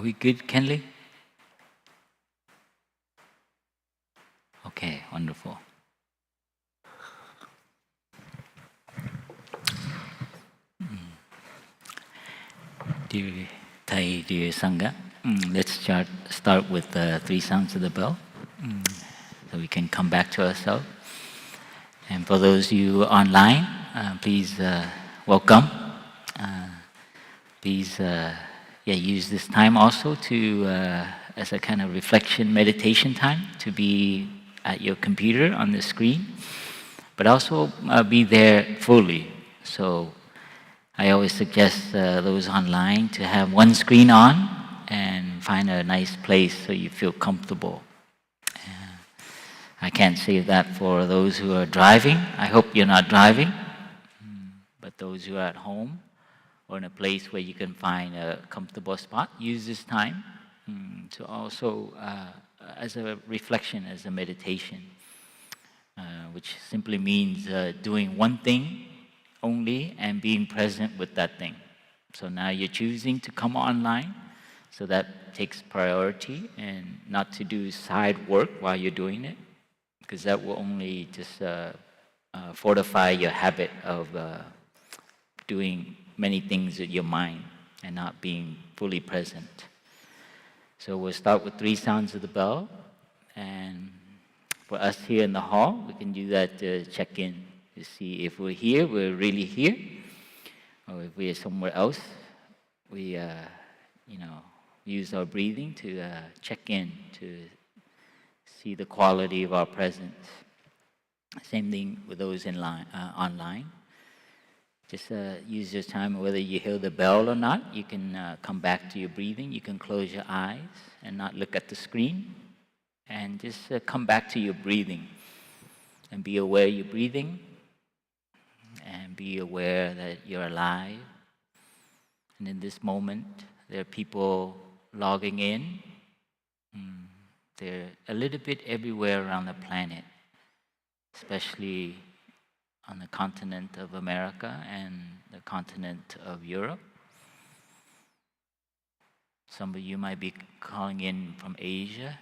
we good, Kenley? Okay, wonderful. Dear Thay, dear Sangha, let's start with the 3 sounds of the bell, so we can come back to ourselves. And for those of you online, please welcome. Please use this time also to as a kind of reflection meditation time, to be at your computer on the screen, but also be there fully. So I always suggest those online to have one screen on and find a nice place so you feel comfortable. I can't say that for those who are driving. I hope you're not driving. But those who are at home or in a place where you can find a comfortable spot, use this time to also as a reflection, as a meditation, which simply means doing one thing only and being present with that thing. So now you're choosing to come online, so that takes priority, and not to do side work while you're doing it, because that will only just fortify your habit of doing many things with your mind and not being fully present. So we'll start with 3 sounds of the bell, and for us here in the hall, we can do that to check in, to see if we're here, we're really here, or if we're somewhere else. We use our breathing to check in, to see the quality of our presence. Same thing with those online. Just use this time, whether you hear the bell or not, you can come back to your breathing. You can close your eyes and not look at the screen, and just come back to your breathing and be aware you're breathing, and be aware that you're alive. And in this moment, there are people logging in. They're a little bit everywhere around the planet, especially on the continent of America and the continent of Europe. Some of you might be calling in from Asia.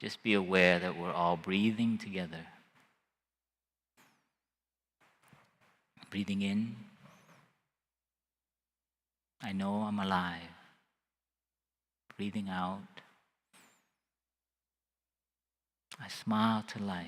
Just be aware that we're all breathing together. Breathing in, I know I'm alive. Breathing out, I smile to life.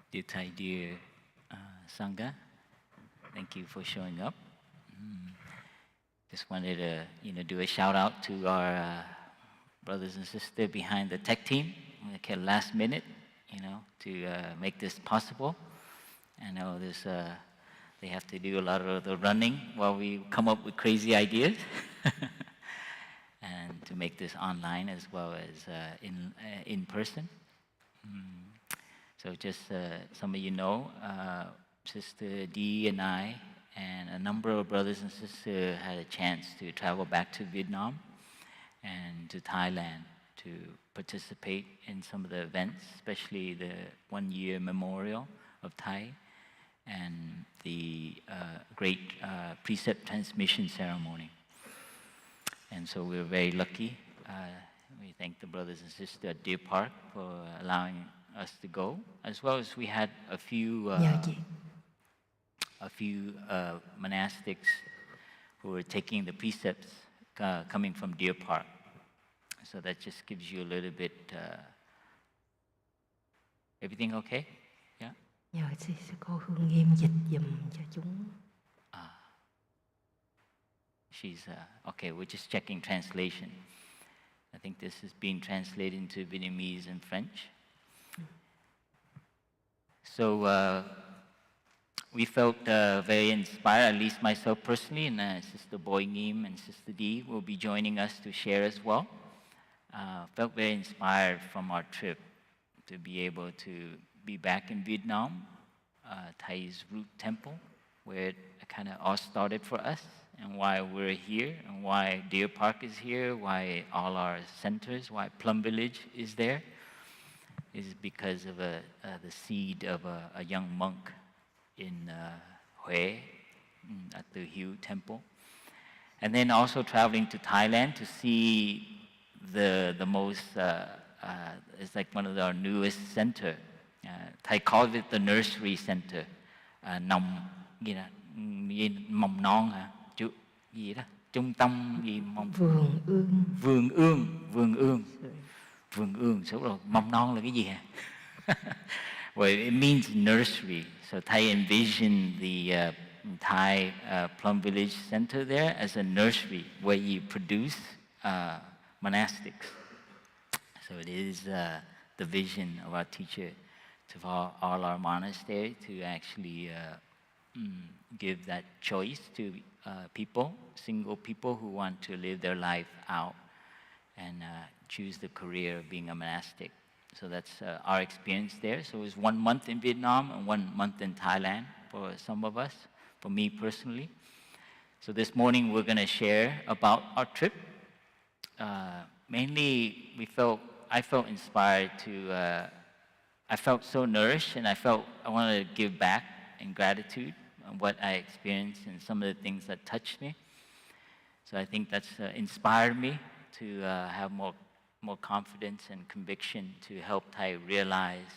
Dear Thay, dear Sangha, thank you for showing up. Just wanted to do a shout out to our brothers and sisters behind the tech team. Okay, last minute, to make this possible. I know they have to do a lot of the running while we come up with crazy ideas. And to make this online as well as in person. So just some of you know, Sister D and I and a number of brothers and sisters had a chance to travel back to Vietnam and to Thailand to participate in some of the events, especially the 1-year memorial of Thay and the Great Precepts Transmission Ceremony. And so we're very lucky. We thank the brothers and sisters at Deer Park for allowing us to go, as well as we had a few monastics who were taking the precepts coming from Deer Park. So that just gives you a little bit. Everything okay? Yeah. Nhờ sư cô Hương Nghiêm dịch giùm cho chúng. She's okay. We're just checking translation. I think this is being translated into Vietnamese and French. So we felt very inspired, at least myself personally, and Sister Boi Nghiem and Sister D will be joining us to share as well. Felt very inspired from our trip to be able to be back in Vietnam, Thay Root Temple, where it kind of all started for us, and why we're here, and why Deer Park is here, why all our centers, why Plum Village is there, is because of the seed of a young monk in Hue, at Tu Hieu Temple. And then also traveling to Thailand to see the most, it's like one of our newest center. Thay calls it the nursery center. Mầm non hả? Gì đó? Trung tâm gì? Vườn ương. Vườn ương. Số rồi. Mầm non là cái gì hả? Well, it means nursery. So Thay envisioned the Thai Plum Village Center there as a nursery where you produce monastics. So it is the vision of our teacher to all our monastery to actually give that choice to people, single people who want to live their life out and choose the career of being a monastic. So that's our experience there. So it was 1 month in Vietnam and 1 month in Thailand for some of us, for me personally. So this morning we're going to share about our trip. Mainly I felt inspired to, I felt so nourished, and I wanted to give back in gratitude on what I experienced and some of the things that touched me. So I think that's inspired me to have more confidence and conviction to help Thay realize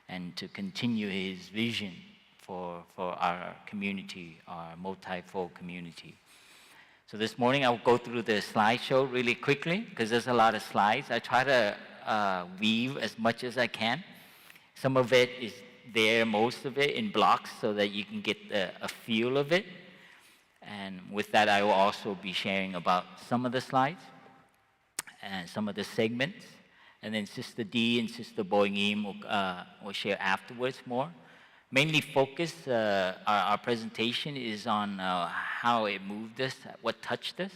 and to continue his vision for our community, our multi-fold community. So this morning I'll go through the slideshow really quickly because there's a lot of slides. I try to weave as much as I can. Some of it is there, most of it in blocks so that you can get a feel of it. And with that I will also be sharing about some of the slides and some of the segments. And then Sister D and Sister Boi Nghiem will share afterwards more. Mainly focus, our presentation is on how it moved us, what touched us.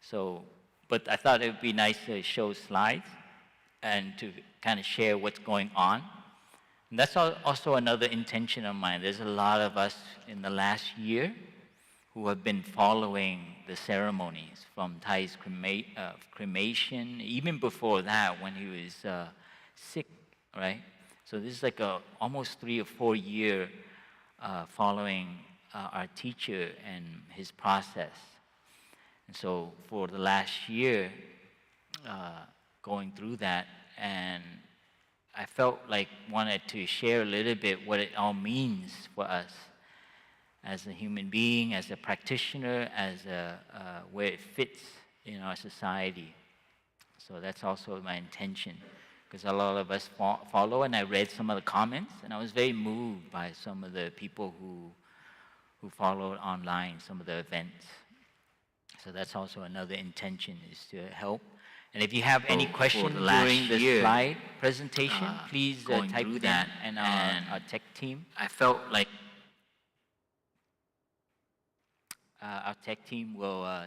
So, but I thought it would be nice to show slides and to kind of share what's going on. And that's also another intention of mine. There's a lot of us in the last year who have been following the ceremonies from Thay's cremation, even before that when he was sick, right? So this is like almost 3 or 4 year following our teacher and his process. And so for the last year, going through that, and I felt like wanted to share a little bit what it all means for us as a human being, as a practitioner, as where it fits in our society. So that's also my intention, because a lot of us follow, and I read some of the comments, and I was very moved by some of the people who followed online, some of the events. So that's also another intention, is to help And if you have any for questions the last during the year, slide presentation, please going type through them, that, and and our tech team, I felt like will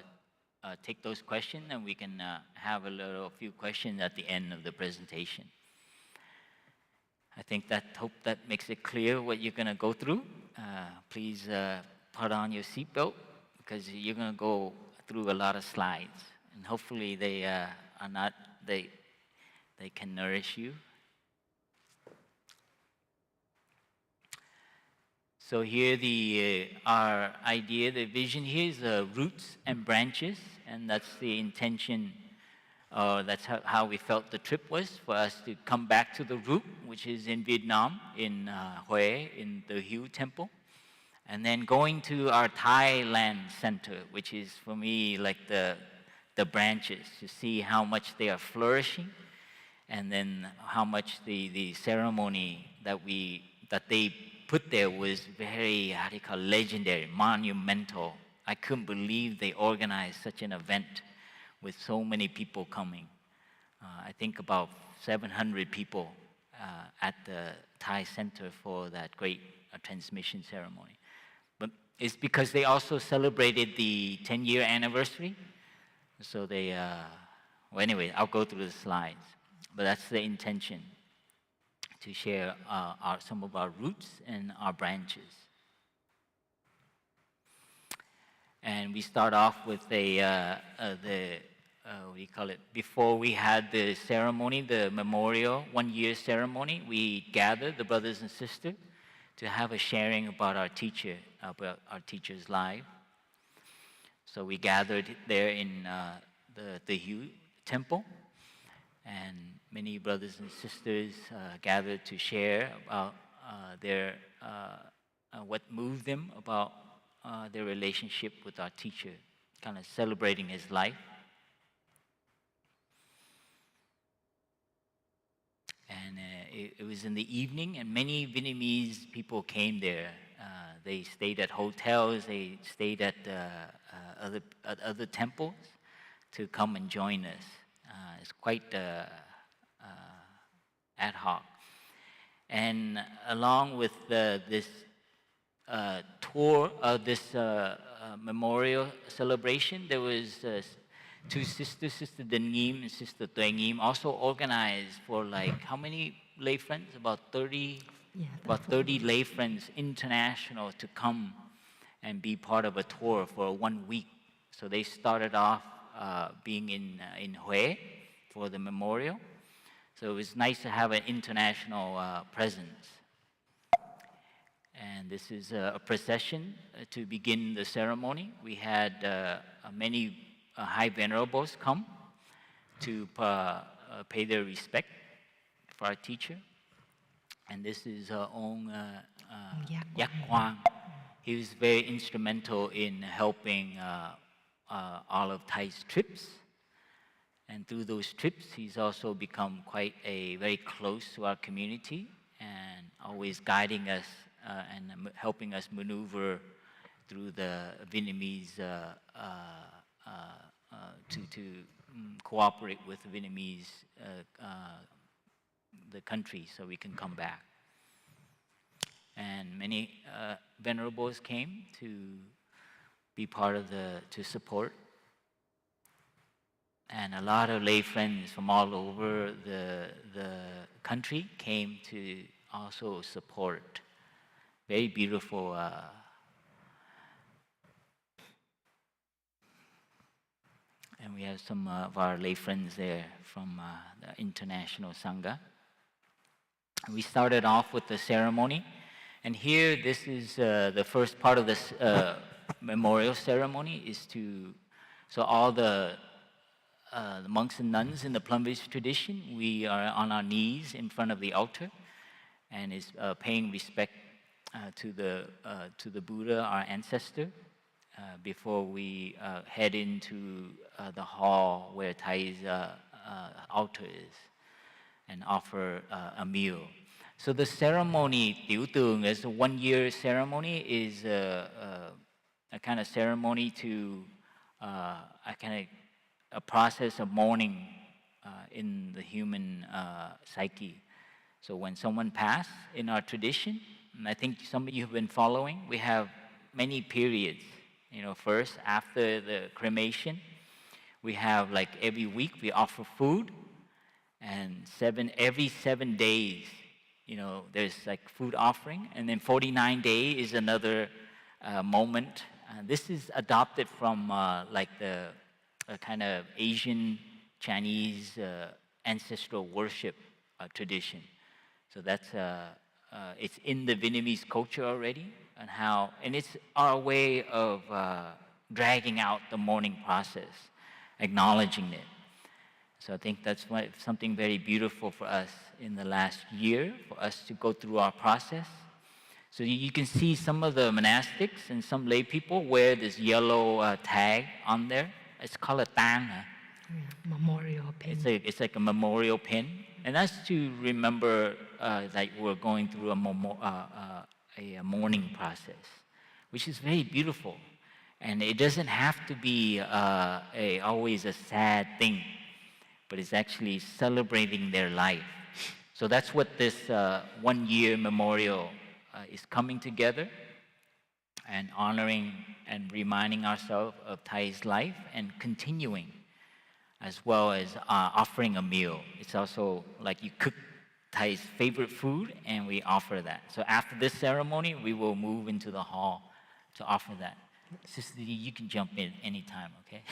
take those questions, and we can have a few questions at the end of the presentation. I hope that makes it clear what you're going to go through. Please put on your seatbelt, because you're going to go through a lot of slides, and hopefully they can nourish you. So here our idea, the vision here is roots and branches, and that's the intention. That's how we felt the trip was, for us to come back to the root, which is in Vietnam, in Hue, in the Tu Hieu Temple. And then going to our Thailand center, which is for me like the branches, to see how much they are flourishing, and then how much the ceremony that they put there was very, legendary, monumental. I couldn't believe they organized such an event with so many people coming. I think about 700 people at the Thai Center for that great transmission ceremony. But it's because they also celebrated the 10-year anniversary. So well, anyway, I'll go through the slides. But that's the intention, to share some of our roots and our branches. And we start off with what do you call it? Before we had the ceremony, the memorial 1-year ceremony, we gathered the brothers and sisters to have a sharing about our teacher's life. So we gathered there in the Tu Hieu Temple, and many brothers and sisters gathered to share about what moved them, about their relationship with our teacher, kind of celebrating his life. And it was in the evening, and many Vietnamese people came there. They stayed at hotels, they stayed at other temples to come and join us. It's quite ad hoc. And along with this tour of this memorial celebration, there was two sisters, Sister Dang Nghiem and Sister Boi Nghiem, also organized for like how many lay friends? About 30. Yeah, about 30 lay friends international to come and be part of a tour for 1 week. So they started off being in Hue for the memorial. So it was nice to have an international presence. And this is a procession to begin the ceremony. We had many high venerables come to pay their respect for our teacher. And this is our own Yak Quang. He was very instrumental in helping all of Thai's trips. And through those trips, he's also become very close to our community, and always guiding us and helping us maneuver through the Vietnamese to cooperate with the Vietnamese the country, so we can come back. And many venerables came to be part of to support. And a lot of lay friends from all over the country came to also support. Very beautiful. And we have some of our lay friends there from the International Sangha. We started off with the ceremony, and here this is the first part of this memorial ceremony is so all the monks and nuns in the Plum Village tradition, we are on our knees in front of the altar, and is paying respect to the Buddha, our ancestor, before we head into the hall where Thai's altar is, and offer a meal. So the ceremony, Tiểu Tường, is a 1-year ceremony, is a kind of ceremony to a process of mourning in the human psyche. So when someone passes in our tradition, and I think some of you have been following, we have many periods. First, after the cremation, we have like every week we offer food, and every 7 days, there's like food offering, and then 49 days is another moment. This is adopted from like the kind of Asian Chinese ancestral worship tradition. So that's it's in the Vietnamese culture already, and it's our way of dragging out the mourning process, acknowledging it. So I think that's something very beautiful for us in the last year, for us to go through our process. So you can see some of the monastics and some lay people wear this yellow tag on there. It's called a tang. Memorial pin. It's like a memorial pin, and that's to remember that we're going through a mourning process, which is very beautiful, and it doesn't have to be always a sad thing, but it's actually celebrating their life. So that's what this 1 year memorial is coming together and honoring and reminding ourselves of Thay's life and continuing, as well as offering a meal. It's also like you cook Thay's favorite food and we offer that. So after this ceremony, we will move into the hall to offer that. Sister Dee, you can jump in anytime, okay?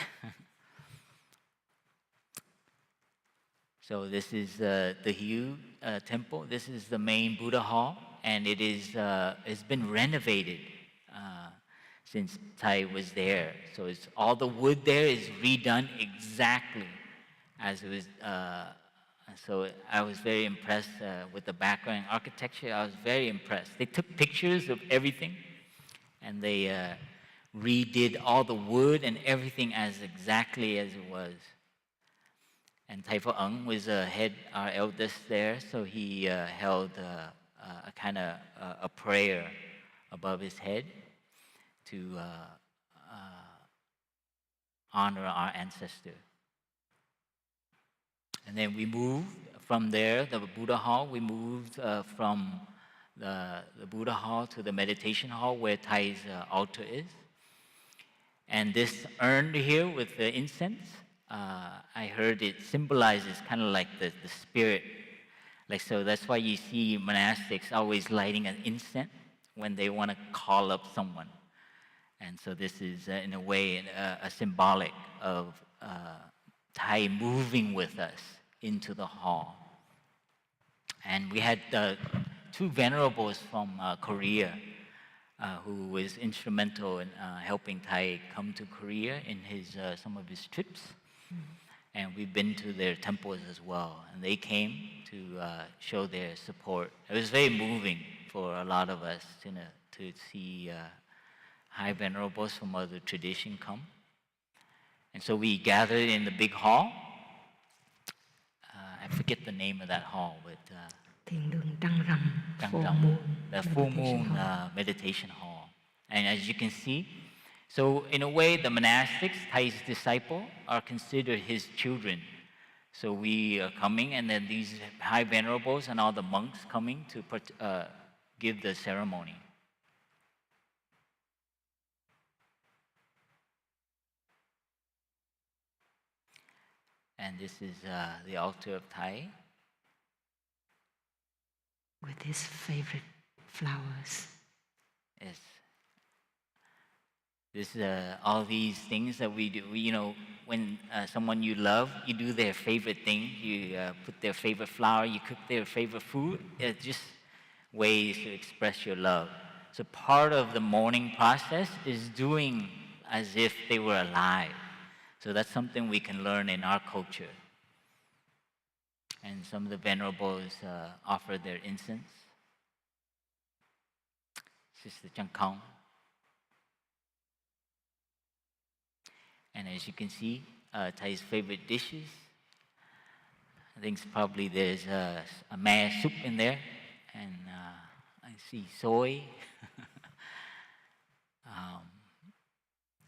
So this is the Tu Hieu Temple. This is the main Buddha hall, and it's been renovated since Thay was there. So all the wood there is redone exactly as it was. So I was very impressed with the background architecture. I was very impressed. They took pictures of everything, and they redid all the wood and everything as exactly as it was. And Thay Phap Dung was our eldest there, so he held a kind of a prayer above his head to honor our ancestor. And then we moved from there, the Buddha hall, we moved from the Buddha hall to the meditation hall where Thay's altar is. And this urn here with the incense, I heard it symbolizes kind of like the spirit. So that's why you see monastics always lighting an incense when they want to call up someone. And so this is, in a way, a symbolic of Thay moving with us into the hall. And we had 2 venerables from Korea who was instrumental in helping Thay come to Korea in some of his trips. And we've been to their temples as well. And they came to show their support. It was very moving for a lot of us to see high venerables from other traditions come. And so we gathered in the big hall. I forget the name of that hall, but the full moon meditation hall. And as you can see, so in a way, the monastics, Thay's disciple, are considered his children. So we are coming, and then these high venerables and all the monks coming to give the ceremony. And this is the altar of Thay. With his favorite flowers. Yes. This all these things that we do. When someone you love, you do their favorite thing. You put their favorite flower. You cook their favorite food. It's just ways to express your love. So part of the mourning process is doing as if they were alive. So that's something we can learn in our culture. And some of the venerables offer their incense. Sister Chang Kong. And as you can see, Thay's favorite dishes. I think probably there's a mare soup in there. And I see soy.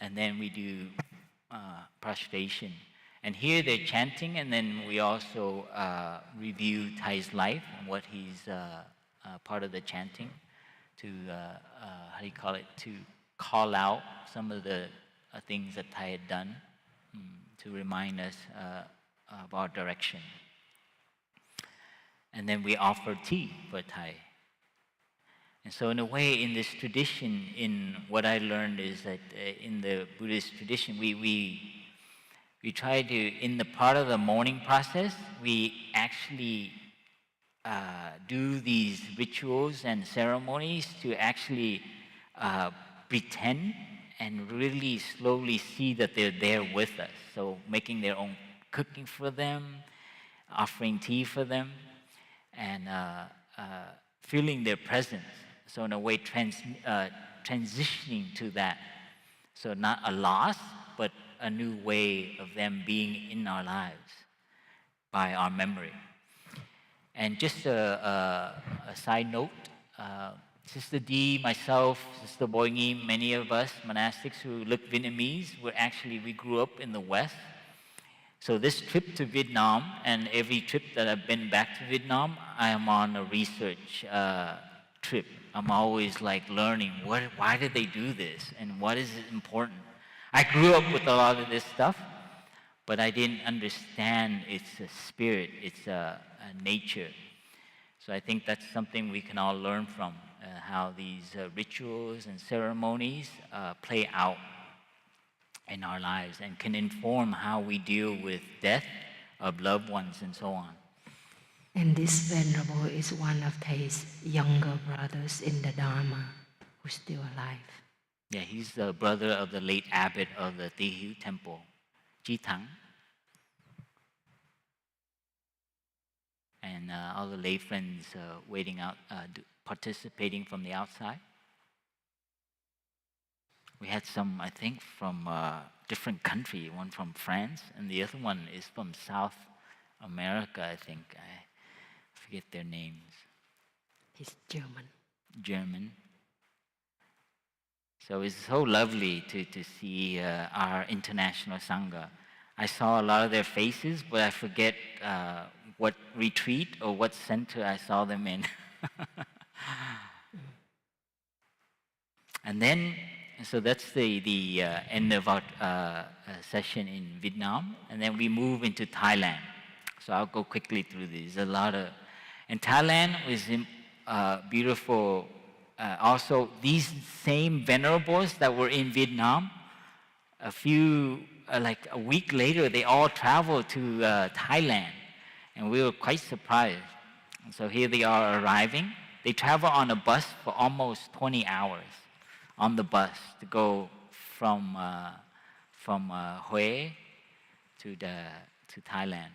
And then we do prostration. And here they're chanting, and then we also review Thay's life and what he's part of the chanting to, how do you call it, to call out some of the things that Thay had done to remind us of our direction. And then we offer tea for Thay. And so in a way, in this tradition, in what I learned is that in the Buddhist tradition, we try to, in the part of the mourning process, we actually do these rituals and ceremonies to actually pretend and really slowly see that they're there with us. So making their own cooking for them, offering tea for them, and feeling their presence. So in a way, transitioning to that. So not a loss, but a new way of them being in our lives by our memory. And just a side note, Sister D, myself, Sister Boi Nghiem, many of us monastics who look Vietnamese, we grew up in the West. So this trip to Vietnam, and every trip that I've been back to Vietnam, I am on a research trip. I'm always like learning, why did they do this? And what is important? I grew up with a lot of this stuff, but I didn't understand its spirit, its nature. So I think that's something we can all learn from, how these rituals and ceremonies play out in our lives and can inform how we deal with death of loved ones and so on. And this venerable is one of Thay's younger brothers in the Dharma who's still alive. Yeah, he's the brother of the late abbot of the Tu Hieu Temple, Chi Thang. And all the lay friends waiting out, participating from the outside. We had some, I think, from different country. One from France, and the other one is from South America, I think. I forget their names. He's German. German. So it's so lovely to see our international Sangha. I saw a lot of their faces, but I forget what retreat or what center I saw them in. And then, so that's the end of our session in Vietnam. And then we move into Thailand. So I'll go quickly through these. A lot of, and Thailand was beautiful. Also, these same venerables that were in Vietnam, like a week later, they all traveled to Thailand. And we were quite surprised. And so here they are arriving. They travel on a bus for almost 20 hours on the bus to go from Hue to Thailand,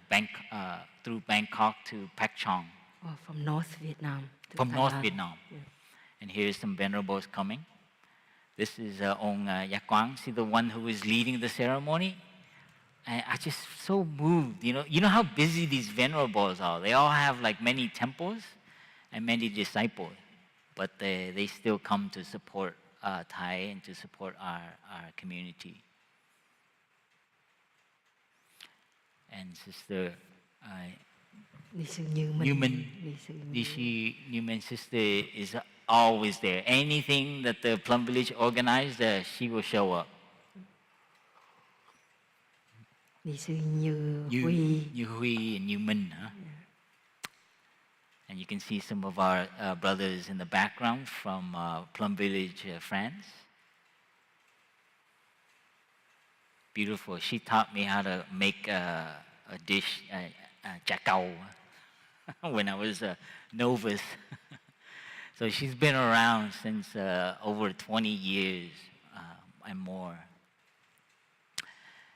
through Bangkok to Pak Chong. Or from North Vietnam to From Thailand. North Vietnam. Yeah. And here's some venerables coming. This is Ông Yak Quang. See the one who is leading the ceremony? I just so moved. You know how busy these venerables are. They all have like many temples and many disciples, but they still come to support Thay and to support our community. And Sister Newman, Newman sister is always there. Anything that the Plum Village organized, she will show up. Như Huy and Newman, huh? Yeah. And you can see some of our brothers in the background from Plum Village, France. Beautiful. She taught me how to make a dish, chakao, when I was a novice. So she's been around since over 20 years and more.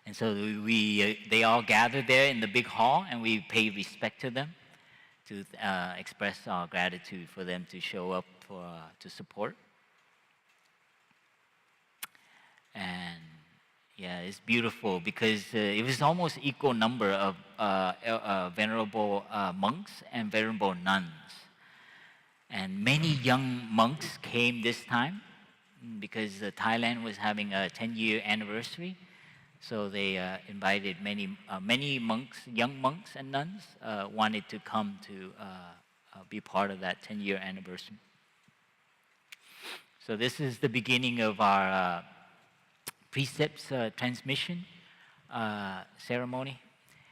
And so they all gathered there in the big hall, and we pay respect to them to express our gratitude for them to show up to support. And yeah, it's beautiful because it was almost equal number of venerable monks and venerable nuns. And many young monks came this time because Thailand was having a 10-year anniversary. So they invited many monks, young monks and nuns, wanted to come to be part of that 10-year anniversary. So this is the beginning of our precepts transmission ceremony.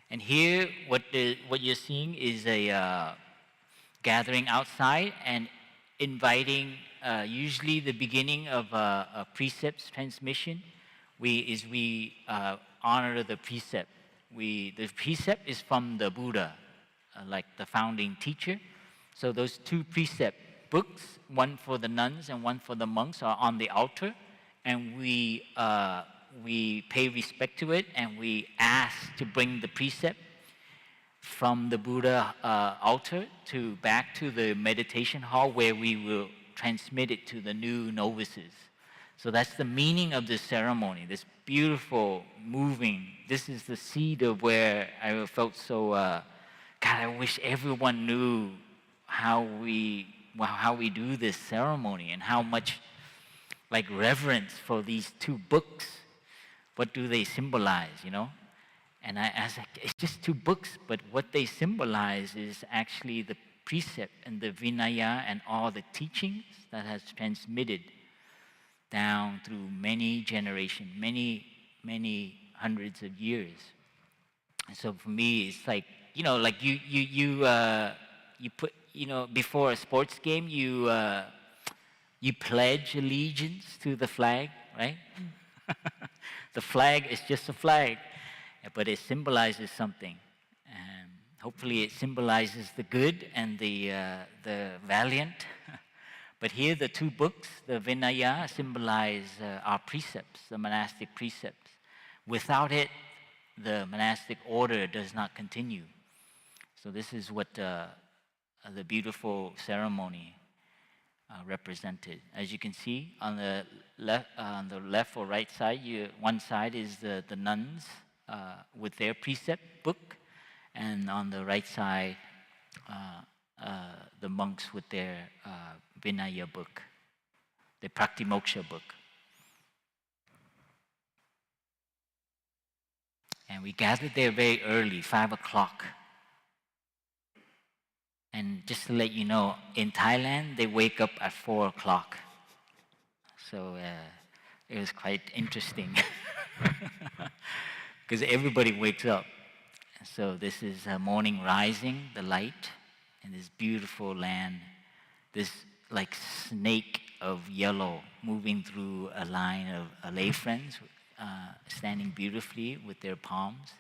And here, what you're seeing is a gathering outside and inviting. Usually, the beginning of a precepts transmission, we honor the precept. The precept is from the Buddha, like the founding teacher. So those two precept books, one for the nuns and one for the monks, are on the altar, and we pay respect to it, and we ask to bring the precept from the Buddha altar back to the meditation hall, where we will transmit it to the new novices. So that's the meaning of this ceremony, this beautiful, moving. This is the seed of where I felt so, God, I wish everyone knew how we do this ceremony and how much like reverence for these two books. What do they symbolize, And I was like, it's just two books, but what they symbolize is actually the precept and the Vinaya and all the teachings that has transmitted down through many generations, many hundreds of years. And so for me, it's like, like you put, before a sports game, you pledge allegiance to the flag, right? The flag is just a flag, but it symbolizes something. And hopefully it symbolizes the good and the valiant. But here the two books, the Vinaya, symbolize our precepts, the monastic precepts. Without it, the monastic order does not continue. So this is what the beautiful ceremony represented. As you can see, on the left or right side, one side is the nuns with their precept book, and on the right side, the monks with their Vinaya book, the Praktimoksha book. And we gathered there very early, 5 o'clock. And just to let you know, in Thailand, they wake up at 4 o'clock. So it was quite interesting. Because everybody wakes up. So this is morning rising, the light, in this beautiful land. This like snake of yellow moving through a line of lay friends, standing beautifully with their palms.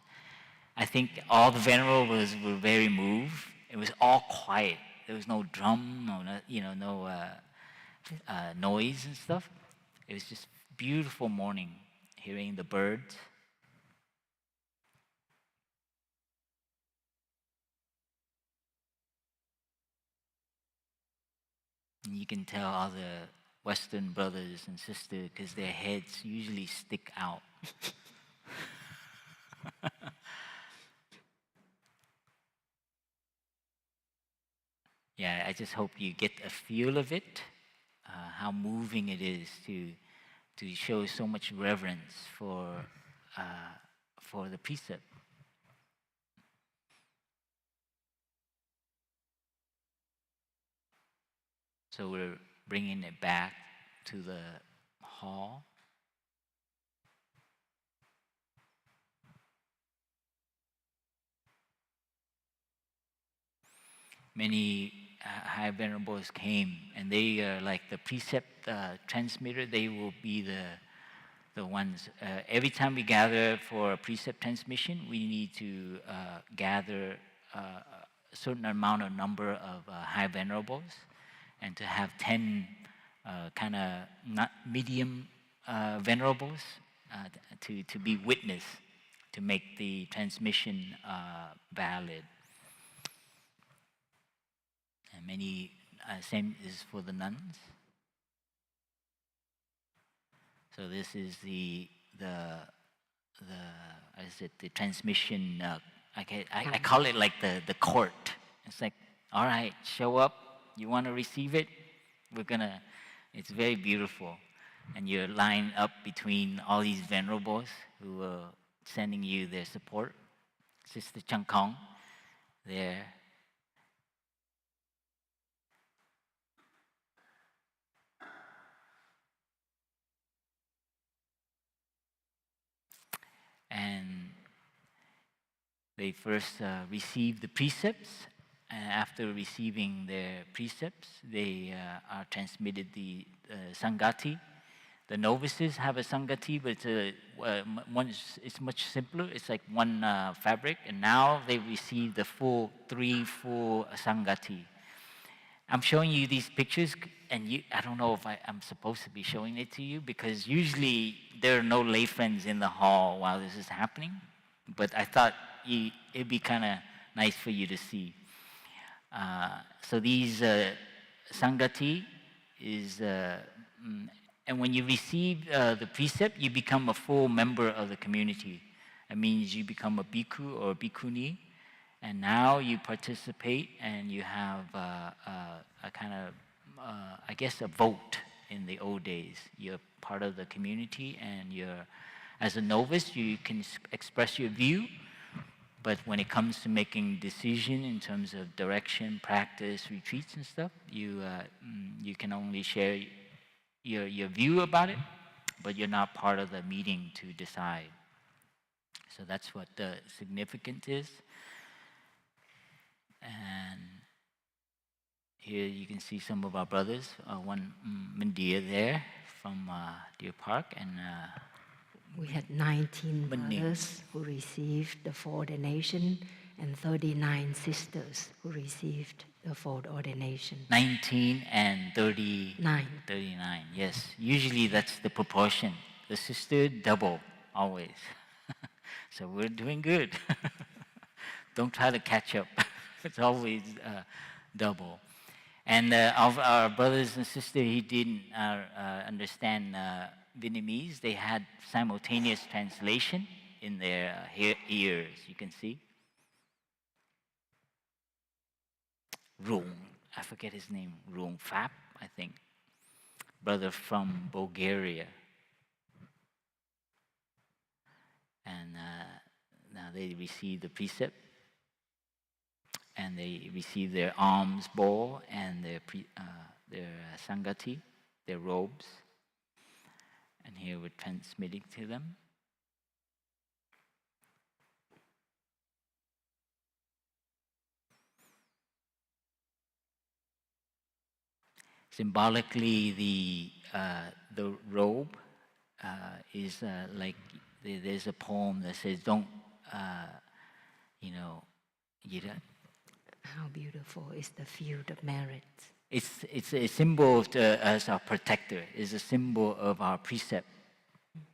I think all the venerables were very moved. It was all quiet. There was no drum, no noise and stuff. It was just beautiful morning, hearing the birds. And you can tell all the Western brothers and sisters because their heads usually stick out. Yeah, I just hope you get a feel of it, how moving it is to show so much reverence for the precept. So we're bringing it back to the hall. Many high venerables came, and they are like the precept transmitter. They will be the ones. Every time we gather for a precept transmission, we need to gather a certain number of high venerables, and to have 10 kind of not medium venerables to be witness, to make the transmission valid. And many, same is for the nuns. So this is the transmission. I call it like the court. It's like, all right, show up. You want to receive it? It's very beautiful. And you're lined up between all these venerables who will sending you their support. Sister Chang Kong there. And they first receive the precepts, and after receiving their precepts, they are transmitted the Sangati. The novices have a Sangati, but it's much simpler. It's like one fabric, and now they receive the three full Sangati. I'm showing you these pictures, and I don't know if I'm supposed to be showing it to you, because usually there are no lay friends in the hall while this is happening, but I thought it'd be kind of nice for you to see. So these Sangati is, and when you receive the precept, you become a full member of the community. It means you become a bhikkhu or a bhikkhuni, and now you participate and you have a kind of, I guess, a vote. In the old days, you're part of the community, and as a novice, you can express your view, but when it comes to making decision in terms of direction, practice, retreats and stuff, you can only share your view about it, but you're not part of the meeting to decide. So that's what the significance is. And here you can see some of our brothers. One Mandir there from Deer Park, and we had 19 brothers who received the full ordination, and 39 sisters who received the full ordination. 19 and 39, yes. Usually that's the proportion. The sister double, always. So we're doing good. Don't try to catch up. It's always double. And of our brothers and sisters who didn't understand Vietnamese, they had simultaneous translation in their ears, you can see. Rung, I forget his name, Rung Phap, I think. Brother from Bulgaria. And now they receive the precept, and they receive their alms bowl and their sangati, their robes. And here we're transmitting to them. Symbolically, the robe is like there's a poem that says, "Don't, you don't." How beautiful is the field of merit. It's a symbol of as our protector. It's a symbol of our precept.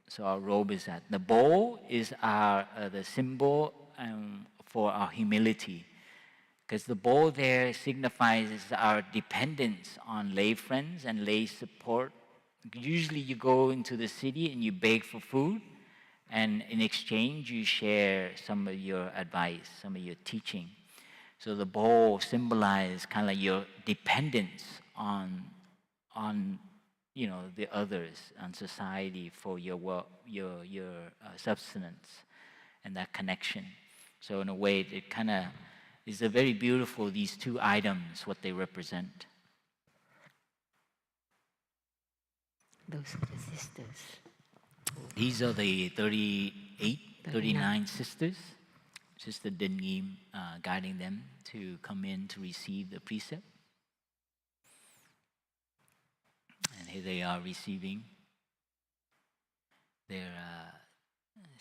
So our robe is that. The bowl is the symbol for our humility, because the bowl there signifies our dependence on lay friends and lay support. Usually you go into the city and you beg for food, and in exchange you share some of your advice, some of your teaching. So the bowl symbolizes kind of like your dependence on the others, on society for your subsistence and that connection. So in a way, it kind of is a very beautiful, these two items, what they represent. Those are the sisters. These are the 39 sisters. Sister Dang Nghiem guiding them to come in to receive the precept. And here they are receiving their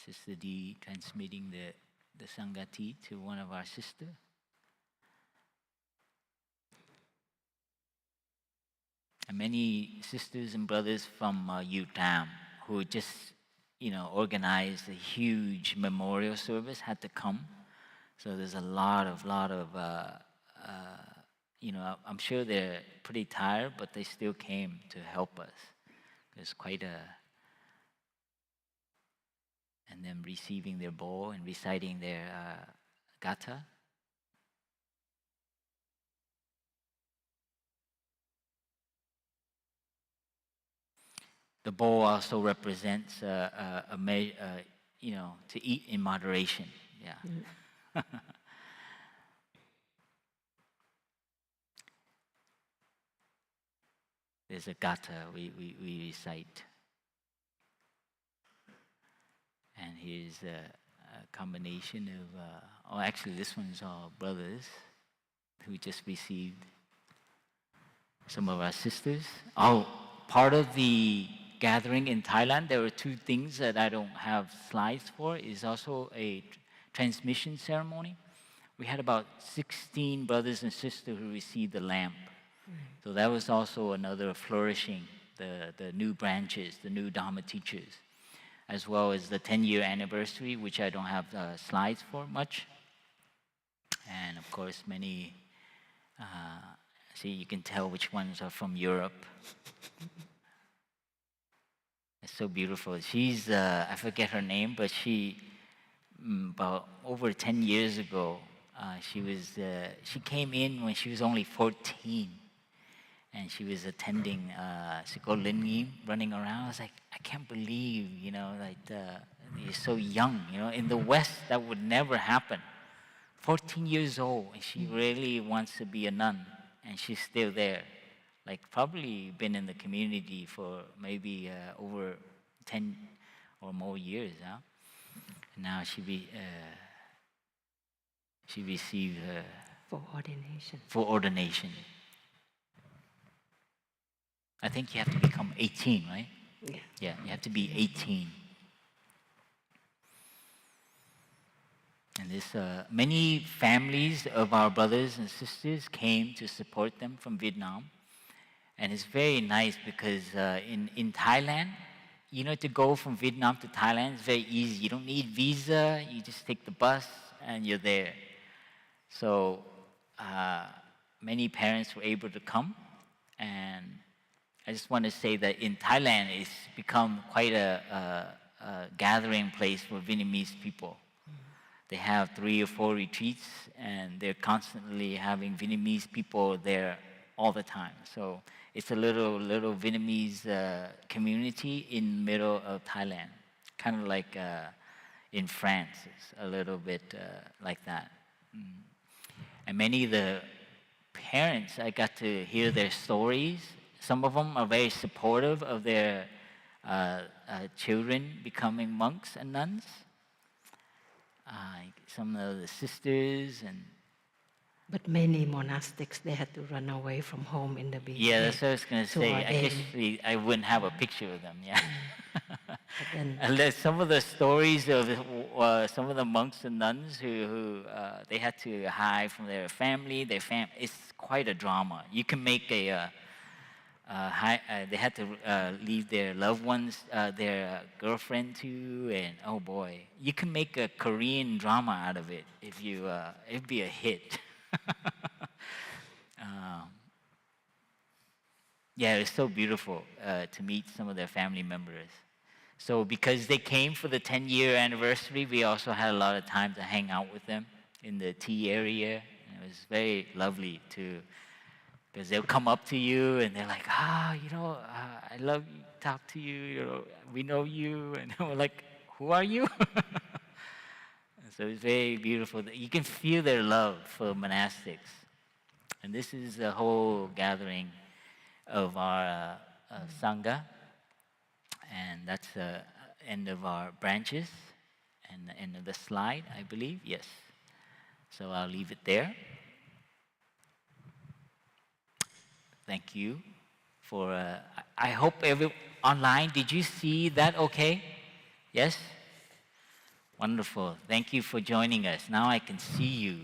Sister D transmitting the Sangati to one of our sisters. And many sisters and brothers from Vietnam who just organized a huge memorial service had to come. So there's a lot of I'm sure they're pretty tired, but they still came to help us. There's quite and then receiving their bowl and reciting their gatha. The bowl also represents to eat in moderation. Yeah. There's a gatha we recite. And here's a combination of, actually this one's all brothers who just received. Some of our sisters. Part of the gathering in Thailand, there were two things that I don't have slides for, is also a transmission ceremony. We had about 16 brothers and sisters who received the lamp. So that was also another flourishing, the new branches, the new Dharma teachers, as well as the 10-year anniversary, which I don't have slides for much. And of course, many, see, you can tell which ones are from Europe. It's so beautiful. She's, I forget her name, but she, about over 10 years ago, she came in when she was only 14. And she was attending Dang Nghiem, running around. I was like, I can't believe, you're so young. In the West, that would never happen. 14 years old, and she really wants to be a nun, and she's still there. Like, probably been in the community for maybe over 10 or more years. Huh? And now she received her for ordination. For ordination. I think you have to become 18, right? Yeah. Yeah, you have to be 18. And this, many families of our brothers and sisters came to support them from Vietnam. And it's very nice because in Thailand, to go from Vietnam to Thailand is very easy. You don't need visa, you just take the bus and you're there. So many parents were able to come. And I just want to say that in Thailand, it's become quite a gathering place for Vietnamese people. They have 3 or 4 retreats, and they're constantly having Vietnamese people there all the time. So it's a little Vietnamese community in the middle of Thailand, kind of like in France. It's a little bit like that. And many of the parents, I got to hear their stories. Some of them are very supportive of their children becoming monks and nuns. Some of the sisters and... But many monastics, they had to run away from home in the beginning. Yeah, that's what I was going to say. I guess I wouldn't have a picture of them, yeah. And some of the stories of some of the monks and nuns who they had to hide from their family, it's quite a drama. You can make they had to leave their loved ones, their girlfriend too, and oh boy, you can make a Korean drama out of it if you. It'd be a hit. Yeah, it's so beautiful to meet some of their family members. So because they came for the 10-year anniversary, we also had a lot of time to hang out with them in the tea area. And it was very lovely to. Because they'll come up to you and they're like, I love you, talk to you, we know you. And we're like, who are you? So it's very beautiful. You can feel their love for monastics. And this is the whole gathering of our Sangha. And that's the end of our branches and the end of the slide, I believe. Yes. So I'll leave it there. Thank you for, I hope online, did you see that okay? Yes? Wonderful. Thank you for joining us. Now I can see you.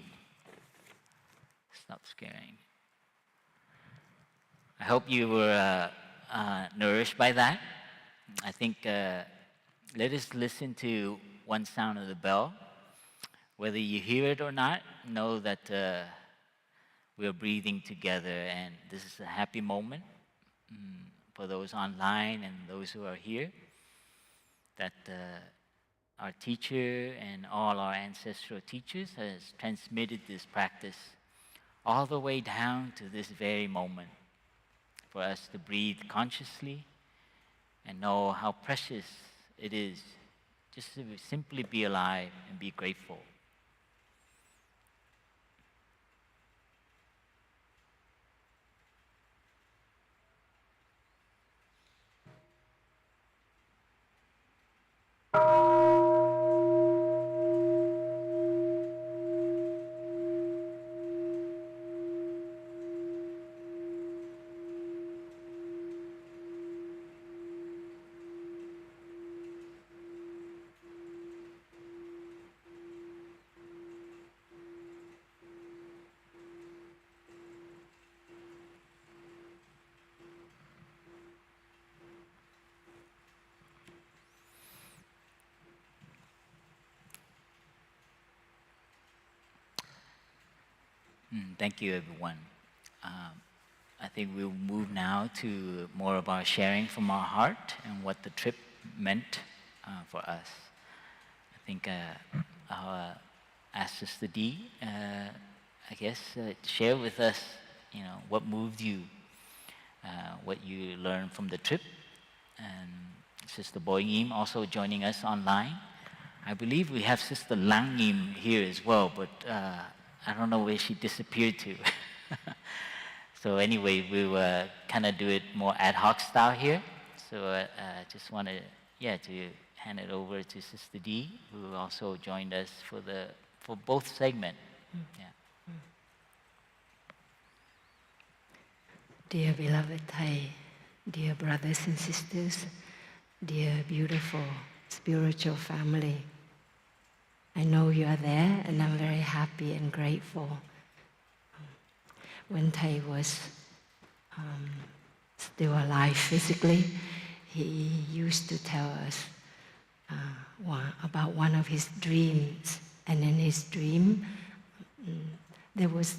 Stop scaring. I hope you were nourished by that. I think let us listen to one sound of the bell. Whether you hear it or not, know that we're breathing together, and this is a happy moment for those online and those who are here, that our teacher and all our ancestral teachers has transmitted this practice all the way down to this very moment for us to breathe consciously and know how precious it is just to simply be alive and be grateful. Thank you, everyone. I think we'll move now to more of our sharing from our heart and what the trip meant for us. I think I'll ask Sister D, I guess, share with us, what moved you, what you learned from the trip, and Sister Boi Nghiem also joining us online. I believe we have Sister Dang Nghiem here as well, but I don't know where she disappeared to. So anyway, we will kind of do it more ad hoc style here. So I just wanted, to hand it over to Sister D, who also joined us for both segments. Dear beloved Thay, dear brothers and sisters, dear beautiful spiritual family, I know you are there, and I'm very happy and grateful. When Thay was still alive physically, he used to tell us about one of his dreams. And in his dream, there was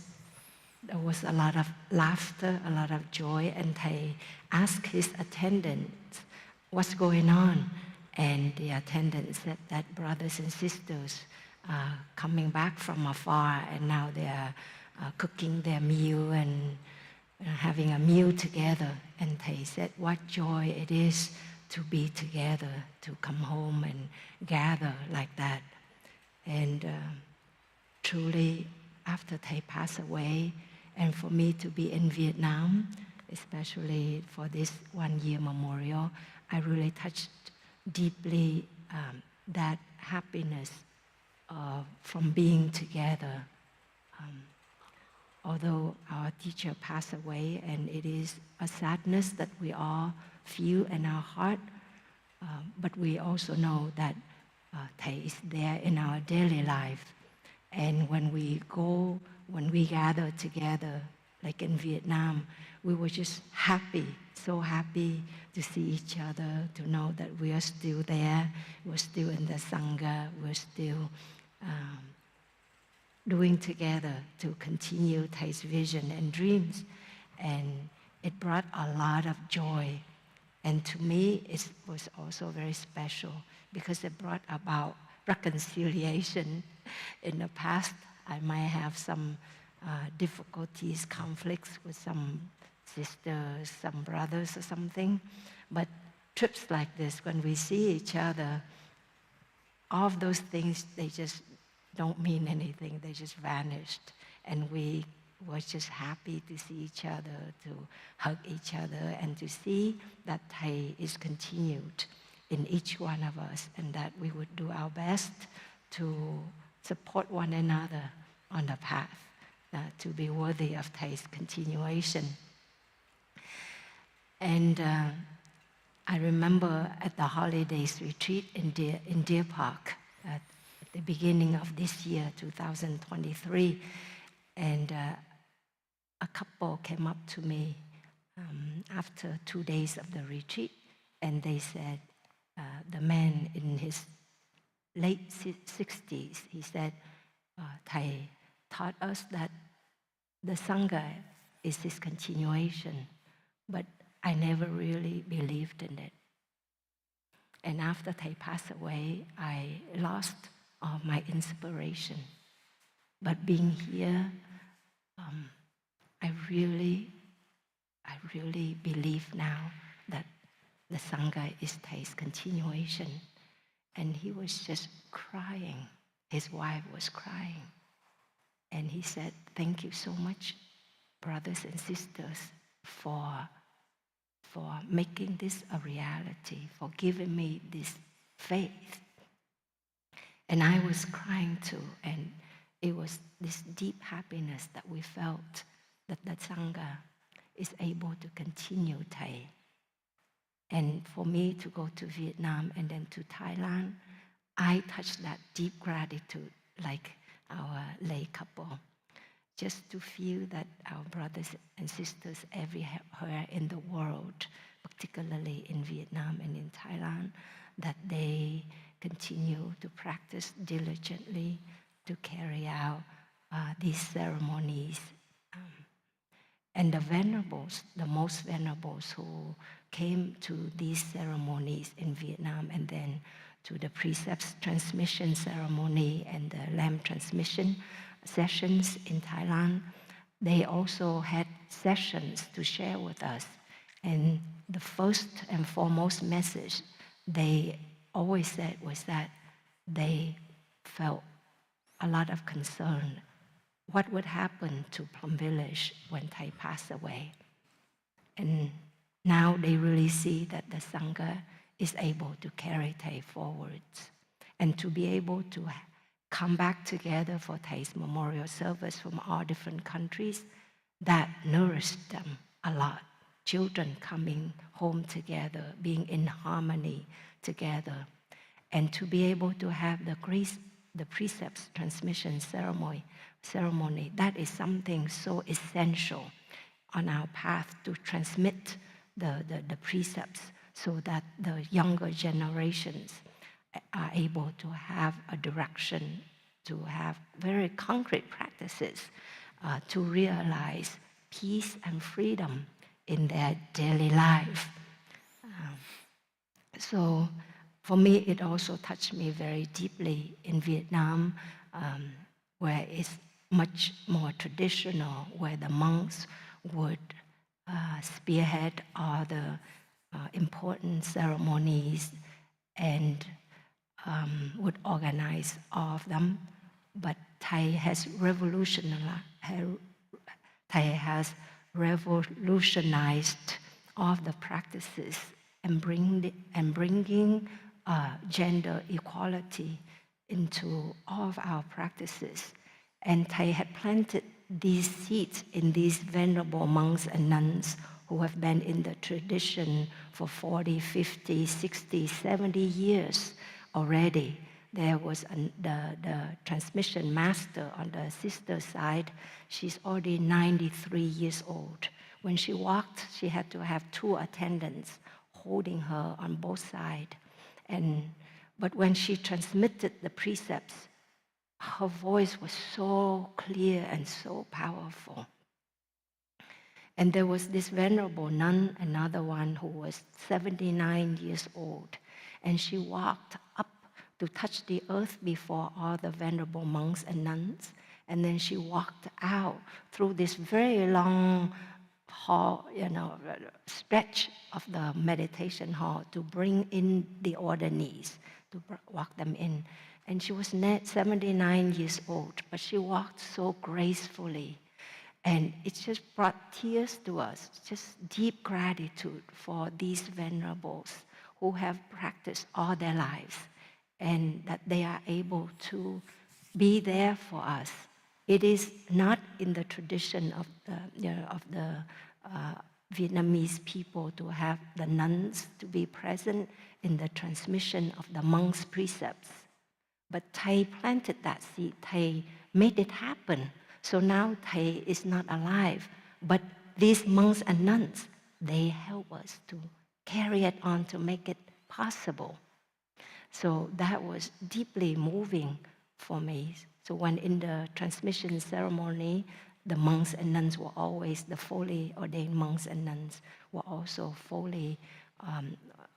a lot of laughter, a lot of joy, and Thay asked his attendants, what's going on? And the attendant said that brothers and sisters are coming back from afar, and now they are cooking their meal and having a meal together. And Thay said, what joy it is to be together, to come home and gather like that. And truly, after Thay passed away, and for me to be in Vietnam, especially for this 1 year memorial, I really touched deeply that happiness from being together. Although our teacher passed away, and it is a sadness that we all feel in our heart, but we also know that Thay is there in our daily life. And when we gather together, like in Vietnam, we were just happy, so happy to see each other, to know that we are still there, we're still in the Sangha, we're still doing together to continue Thay's vision and dreams. And it brought a lot of joy. And to me, it was also very special because it brought about reconciliation. In the past, I might have some difficulties, conflicts with some sisters, some brothers or something. But trips like this, when we see each other, all of those things, they just don't mean anything. They just vanished. And we were just happy to see each other, to hug each other, and to see that Thay is continued in each one of us, and that we would do our best to support one another on the path, to be worthy of Thay's continuation. And I remember at the holidays retreat in Deer Park at the beginning of this year, 2023, and a couple came up to me after 2 days of the retreat, and they said, the man in his late 60s, he said, Thay taught us that the Sangha is his continuation, but I never really believed in it. And after Thay passed away, I lost all my inspiration. But being here, I really believe now that the Sangha is Thay's continuation. and he was just crying. His wife was crying. And he said, "Thank you so much, brothers and sisters, for making this a reality, for giving me this faith." And I was crying too, and it was this deep happiness that we felt that the Sangha is able to continue Thay. And for me to go to Vietnam and then to Thailand, I touched that deep gratitude like our lay couple, just to feel that our brothers and sisters everywhere in the world, particularly in Vietnam and in Thailand, that they continue to practice diligently to carry out these ceremonies. And the venerables, the most venerables who came to these ceremonies in Vietnam and then to the Precepts Transmission Ceremony and the Lamp Transmission sessions in Thailand, they also had sessions to share with us. And the first and foremost message they always said was that they felt a lot of concern. What would happen to Plum Village when Thay passed away? And now they really see that the Sangha is able to carry Thay forwards and to be able to come back together for Thay's memorial service from all different countries. That nourished them a lot. Children coming home together, being in harmony together, and to be able to have the Precepts Transmission Ceremony, that is something so essential on our path to transmit the precepts so that the younger generations are able to have a direction, to have very concrete practices to realize peace and freedom in their daily life. So for me, it also touched me very deeply in Vietnam, where it's much more traditional, where the monks would spearhead all the important ceremonies and would organize all of them. But Thay has revolutionized all of the practices and bringing gender equality into all of our practices. And Thay had planted these seeds in these venerable monks and nuns who have been in the tradition for 40, 50, 60, 70 years already. There was the transmission master on the sister side. She's already 93 years old. When she walked, she had to have 2 attendants holding her on both sides. But when she transmitted the precepts, her voice was so clear and so powerful. And there was this venerable nun, another one who was 79 years old, and she walked up to touch the earth before all the venerable monks and nuns, and then she walked out through this very long hall, stretch of the meditation hall to bring in the orderlies, to walk them in. And she was 79 years old, but she walked so gracefully. And it just brought tears to us, just deep gratitude for these venerables who have practiced all their lives and that they are able to be there for us. It is not in the tradition of the Vietnamese people to have the nuns to be present in the transmission of the monks' precepts. But Thay planted that seed. Thay made it happen. So now Thay is not alive, but these monks and nuns, they help us to carry it on to make it possible. So that was deeply moving for me. So when in the transmission ceremony, the monks and nuns were always, the fully ordained monks and nuns were also fully,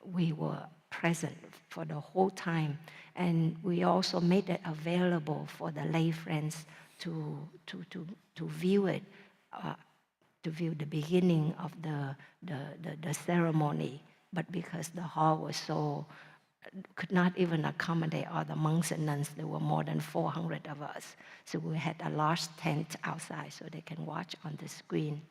we were present for the whole time. And we also made it available for the lay friends to view it, to view the beginning of the ceremony. But because the hall was so could not even accommodate all the monks and nuns. There were more than 400 of us. So we had a large tent outside so they can watch on the screen.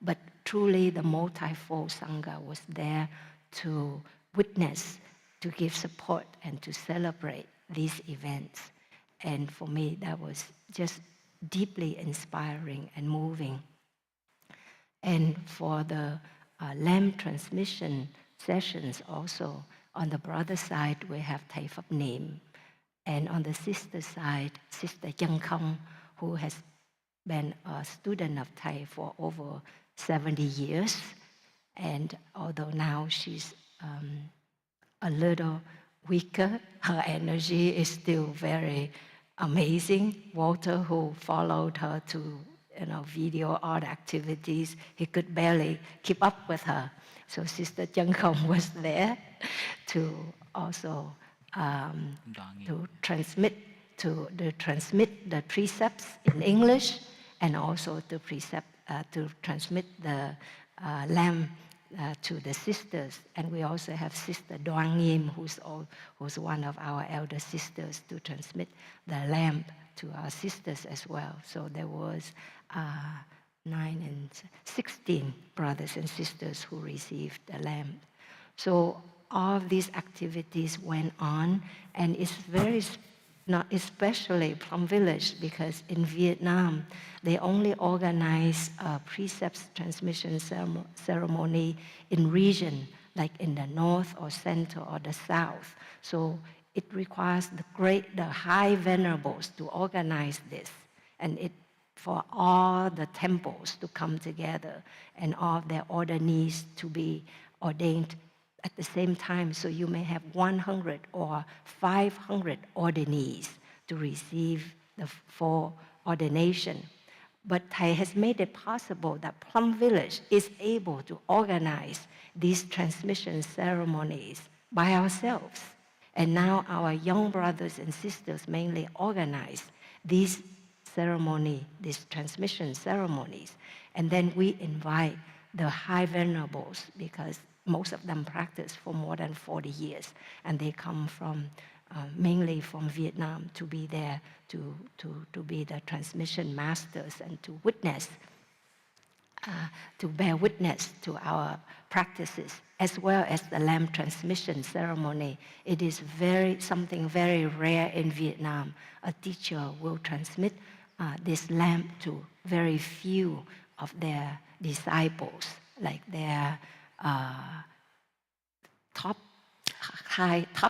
But truly the multifold Sangha was there to witness, to give support, and to celebrate these events. And for me, that was just deeply inspiring and moving. And for the lamp transmission sessions also, on the brother side, we have Thay Phap Nghiem. And on the sister side, Sister Boi Nghiem, who has been a student of Thay for over 70 years. And although now she's a little weaker, her energy is still very amazing. Walter, who followed her to video art activities, he could barely keep up with her. So Sister Boi Nghiem was there to also to transmit the precepts in English, and also to transmit the lamp to the sisters. And we also have Sister Dang Nghiem, who's one of our elder sisters, to transmit the lamp to our sisters as well. So there was 16 brothers and sisters who received the lamp. So all of these activities went on, and it's very, not especially Plum Village, because in Vietnam, they only organize a precepts transmission ceremony in region, like in the north or center or the south. So it requires the high venerables to organize this, and for all the temples to come together and all their ordernees to be ordained at the same time. So you may have 100 or 500 ordernees to receive the full ordination. But Thay has made it possible that Plum Village is able to organize these transmission ceremonies by ourselves. And now our young brothers and sisters mainly organize these transmission ceremonies. And then we invite the high venerables, because most of them practice for more than 40 years, and they come from mainly from Vietnam to be there to be the transmission masters and to witness, to bear witness to our practices, as well as the lamp transmission ceremony. It is something very rare in Vietnam. A teacher will transmit this lamp to very few of their disciples, like their top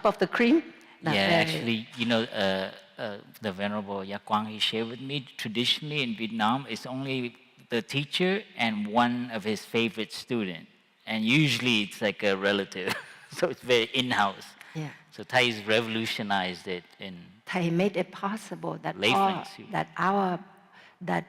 of the cream. Actually, the Venerable Yak Quang, he shared with me, traditionally in Vietnam, it's only the teacher and one of his favorite students. And usually it's like a relative. So it's very in-house. Yeah. So Thay's revolutionized it in Thay made it possible that that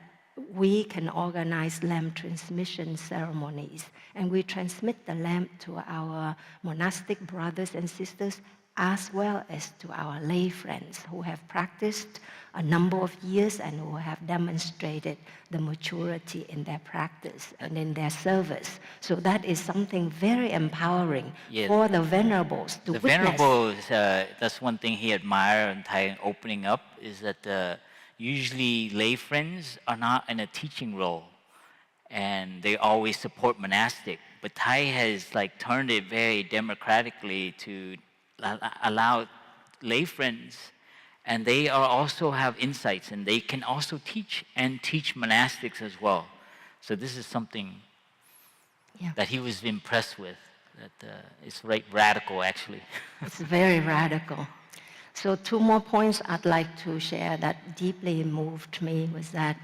we can organize lamp transmission ceremonies, and we transmit the lamp to our monastic brothers and sisters, as well as to our lay friends who have practiced a number of years and who have demonstrated the maturity in their practice and in their service. So that is something very empowering for the venerables to witness. The venerables, that's one thing he admired in Thay opening up, is that usually lay friends are not in a teaching role, and they always support monastic. But Thay has turned it very democratically to allow lay friends, and they also have insights, and they can also teach monastics as well. So this is something that he was impressed with. That it's radical, actually. It's very radical. So 2 more points I'd like to share that deeply moved me was that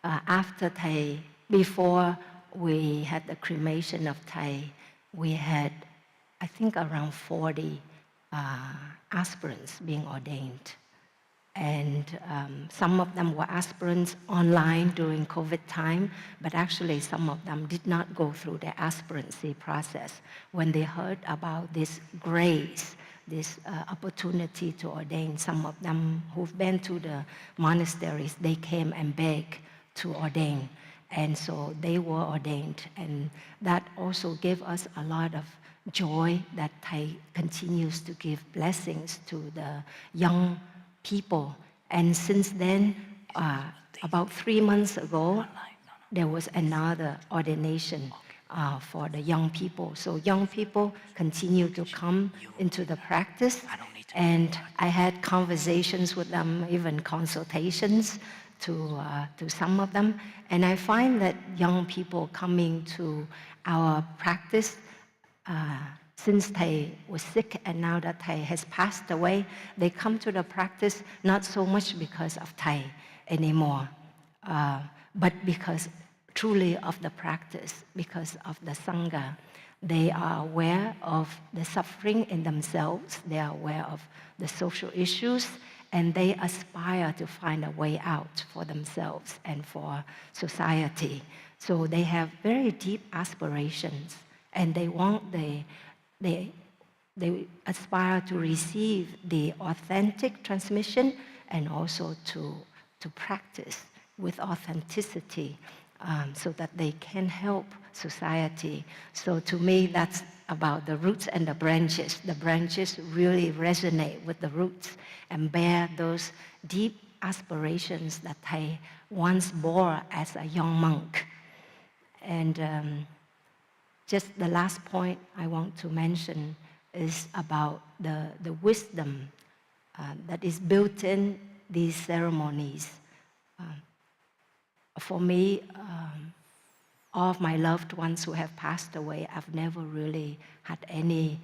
after Thay, before we had the cremation of Thay, we had, I think, around 40 aspirants being ordained. And some of them were aspirants online during COVID time, but actually some of them did not go through the aspirancy process. When they heard about this grace, this opportunity to ordain, some of them who've been to the monasteries, they came and begged to ordain. And so they were ordained. And that also gave us a lot of joy that Thay continues to give blessings to the young people. And since then, about 3 months ago, there was another ordination for the young people. So young people continue to come into the practice, and I had conversations with them, even consultations to some of them. And I find that young people coming to our practice, since Thay was sick and now that Thay has passed away, they come to the practice not so much because of Thay anymore, but because truly of the practice, because of the Sangha. They are aware of the suffering in themselves, they are aware of the social issues, and they aspire to find a way out for themselves and for society. So they have very deep aspirations, and they aspire to receive the authentic transmission and also to practice with authenticity, so that they can help society. So to me, that's about the roots and the branches. The branches really resonate with the roots and bear those deep aspirations that Thay once bore as a young monk. And just the last point I want to mention is about the wisdom that is built in these ceremonies. For me, all of my loved ones who have passed away, I've never really had any,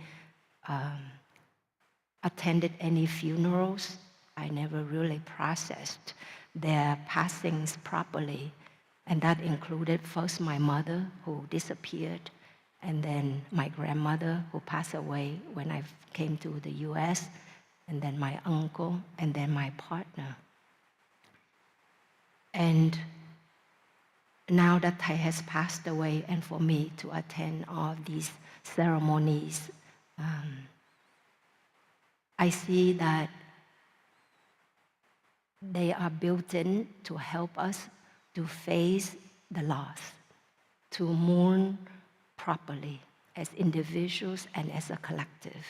attended any funerals. I never really processed their passings properly. And that included first my mother, who disappeared, and then my grandmother, who passed away when I came to the US, and then my uncle, and then my partner. And now that Thay has passed away, and for me to attend all these ceremonies, I see that they are built in to help us to face the loss, to mourn properly as individuals and as a collective.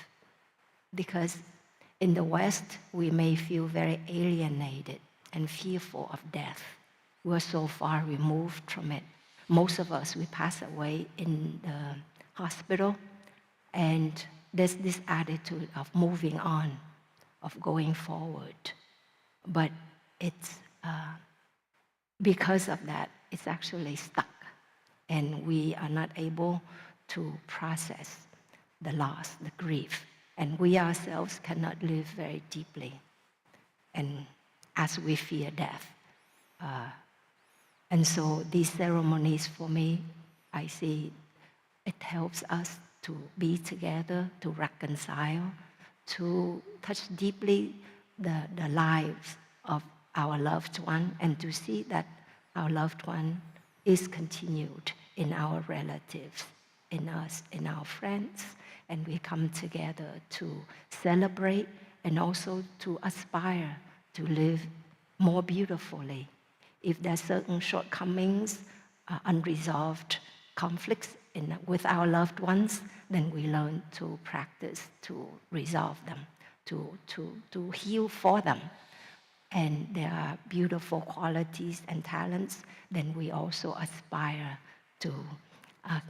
Because in the West, we may feel very alienated and fearful of death. We're so far removed from it. Most of us, we pass away in the hospital, and there's this attitude of moving on, of going forward. But it's because of that, it's actually stuck, and we are not able to process the loss, the grief, and we ourselves cannot live very deeply, and as we fear death. And so these ceremonies, for me, I see it helps us to be together, to reconcile, to touch deeply the lives of our loved one, and to see that our loved one is continued in our relatives, in us, in our friends, and we come together to celebrate and also to aspire to live more beautifully. If there are certain shortcomings, unresolved conflicts with our loved ones, then we learn to practice to resolve them, to heal for them. And there are beautiful qualities and talents, then we also aspire to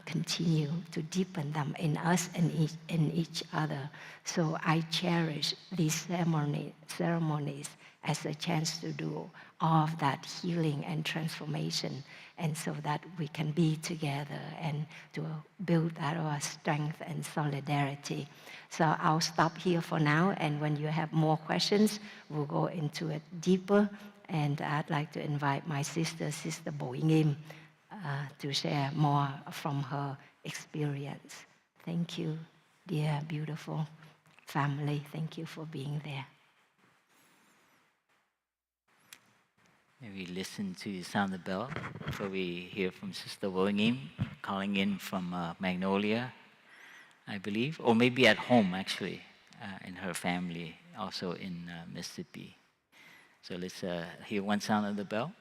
continue to deepen them in us and in each other. So I cherish these ceremonies as a chance to do all of that healing and transformation, and so that we can be together and to build our strength and solidarity. So I'll stop here for now, and when you have more questions, we'll go into it deeper. And I'd like to invite my sister, Sister Boi Nghiem, to share more from her experience. Thank you, dear, beautiful family. Thank you for being there. Maybe listen to the sound of the bell before we hear from Sister Boi Nghiem, calling in from Magnolia, I believe, or maybe at home actually, in her family, also in Mississippi. So let's hear one sound of the bell.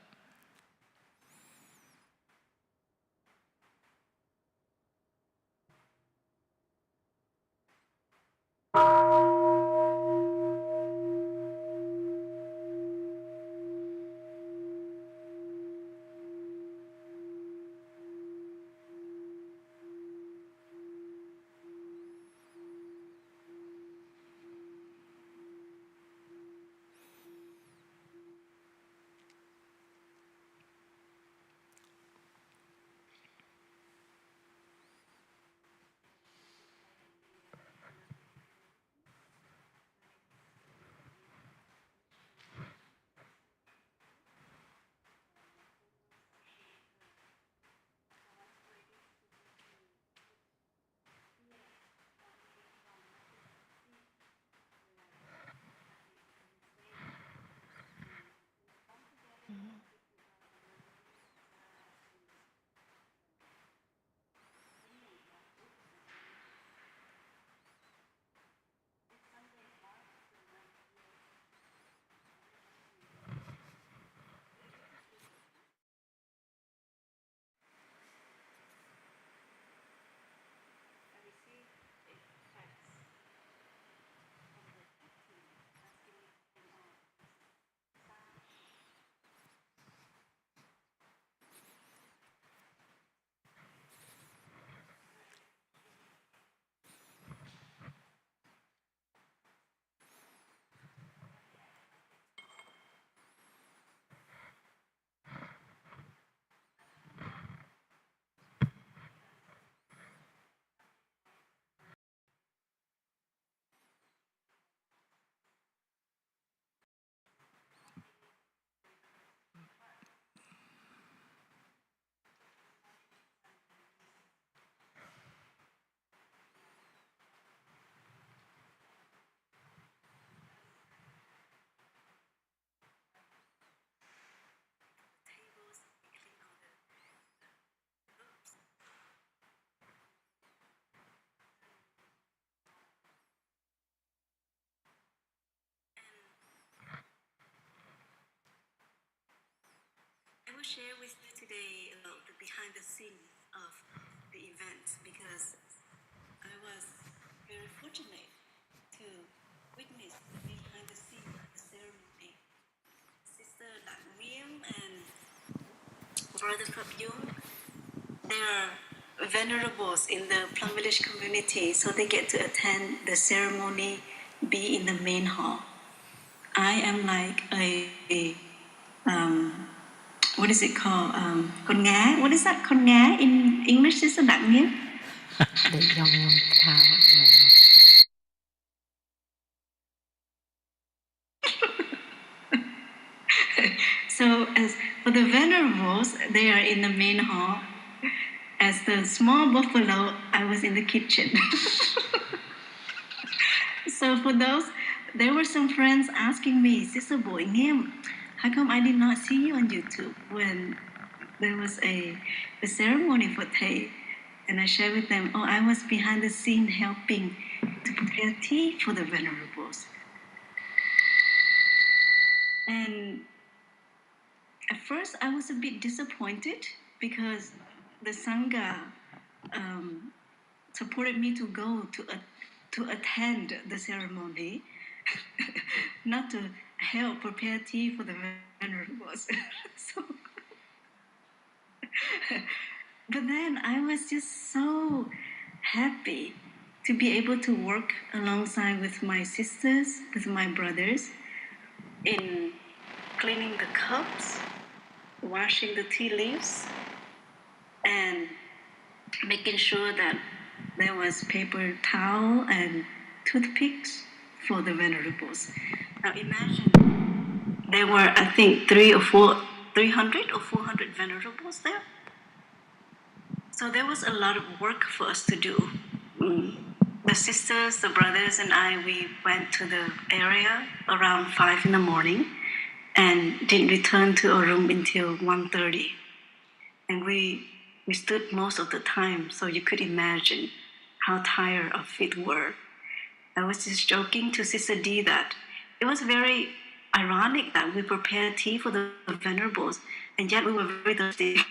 share with you today about the behind the scenes of the event because I was very fortunate to witness the behind the scenes of the ceremony. Sister Dang Nghiem and Brother Phap Dung, they are venerables in the Plum Village community, so they get to attend the ceremony, be in the main hall. I am like what is it called? Con ngá. What is that? Con ngá in English, Sister Dang Nghiem? The young cow. So as for the venerables, they are in the main hall. As the small buffalo, I was in the kitchen. So for those, there were some friends asking me, Sister Boi Nghiem, how come I did not see you on YouTube when there was a ceremony for Thay? And I shared with them, oh, I was behind the scene helping to prepare tea for the venerables. And at first, I was a bit disappointed because the Sangha supported me to go to attend the ceremony, not to help prepare tea for the venerables. So, but then I was just so happy to be able to work alongside with my sisters, with my brothers, in cleaning the cups, washing the tea leaves, and making sure that there was paper towel and toothpicks for the venerables. Now imagine there were, I think, 300 or 400 venerables there. So there was a lot of work for us to do. The sisters, the brothers, and I, we went to the area around 5 in the morning and didn't return to our room until 1:30. And we stood most of the time, so you could imagine how tired our feet were. I was just joking to Sister D that it was very ironic that we prepared tea for the venerables, and yet we were very thirsty.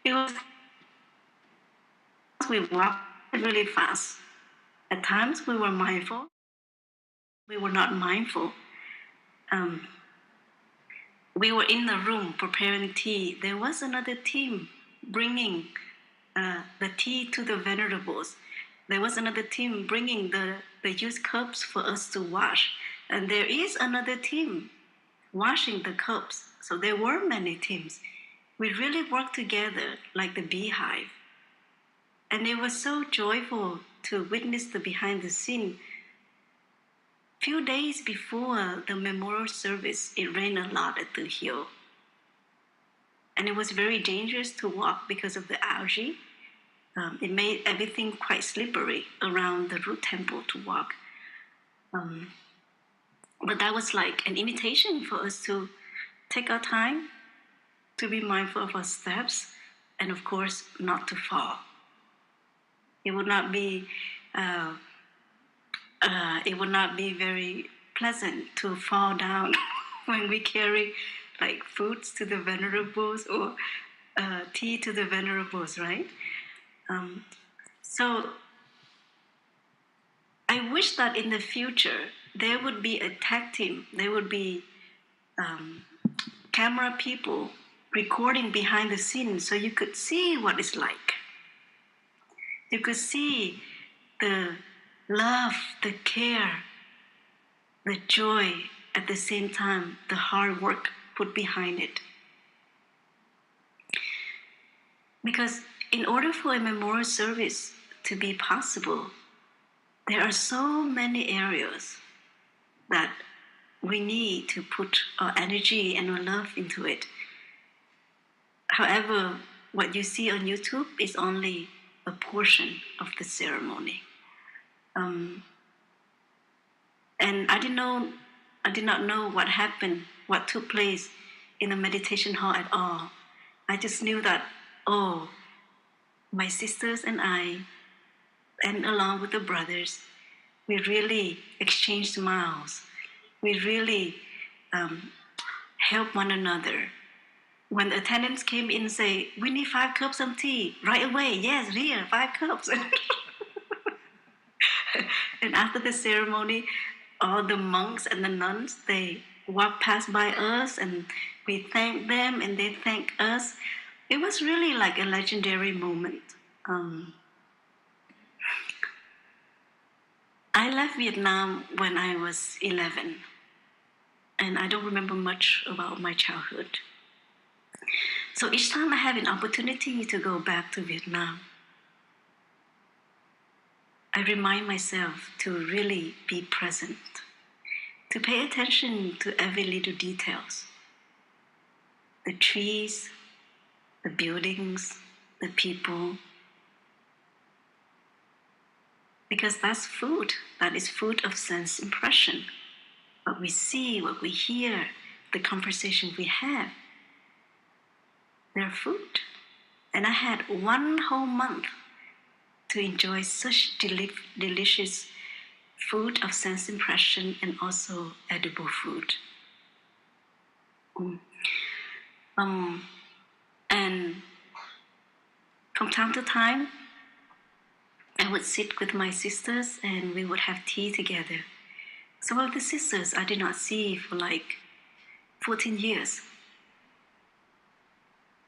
It was we walked really fast. At times we were mindful. We were not mindful. We were in the room preparing tea. There was another team bringing the tea to the venerables. There was another team bringing the used cups for us to wash. And there is another team washing the cups. So there were many teams. We really worked together like the beehive. And it was so joyful to witness the behind the scene. Few days before the memorial service, it rained a lot at Tu Hieu. And it was very dangerous to walk because of the algae. It made everything quite slippery around the root temple to walk. But that was like an invitation for us to take our time, to be mindful of our steps, and of course, not to fall. It would not be very pleasant to fall down when we carry like foods to the venerables or tea to the venerables, right? So I wish that in the future there would be a tag team, there would be camera people recording behind the scenes so you could see what it's like. You could see the love, the care, the joy, at the same time, the hard work put behind it. Because in order for a memorial service to be possible, there are so many areas that we need to put our energy and our love into it. However, what you see on YouTube is only a portion of the ceremony. And I did not know what happened, what took place in the meditation hall at all. I just knew that, my sisters and I, and along with the brothers, we really exchanged smiles. We really help one another. When the attendants came in and say, "We need 5 cups of tea," right away, yes, here, 5 cups. And after the ceremony, all the monks and the nuns, they walk past by us and we thank them and they thank us. It was really like a legendary moment. I left Vietnam when I was 11, and I don't remember much about my childhood. So each time I have an opportunity to go back to Vietnam, I remind myself to really be present, to pay attention to every little details. The trees, the buildings, the people. Because that's food. That is food of sense impression. What we see, what we hear, the conversation we have. They're food. And I had 1 whole month to enjoy such delicious food of sense impression and also edible food. And from time to time, I would sit with my sisters and we would have tea together. Some of the sisters I did not see for like 14 years.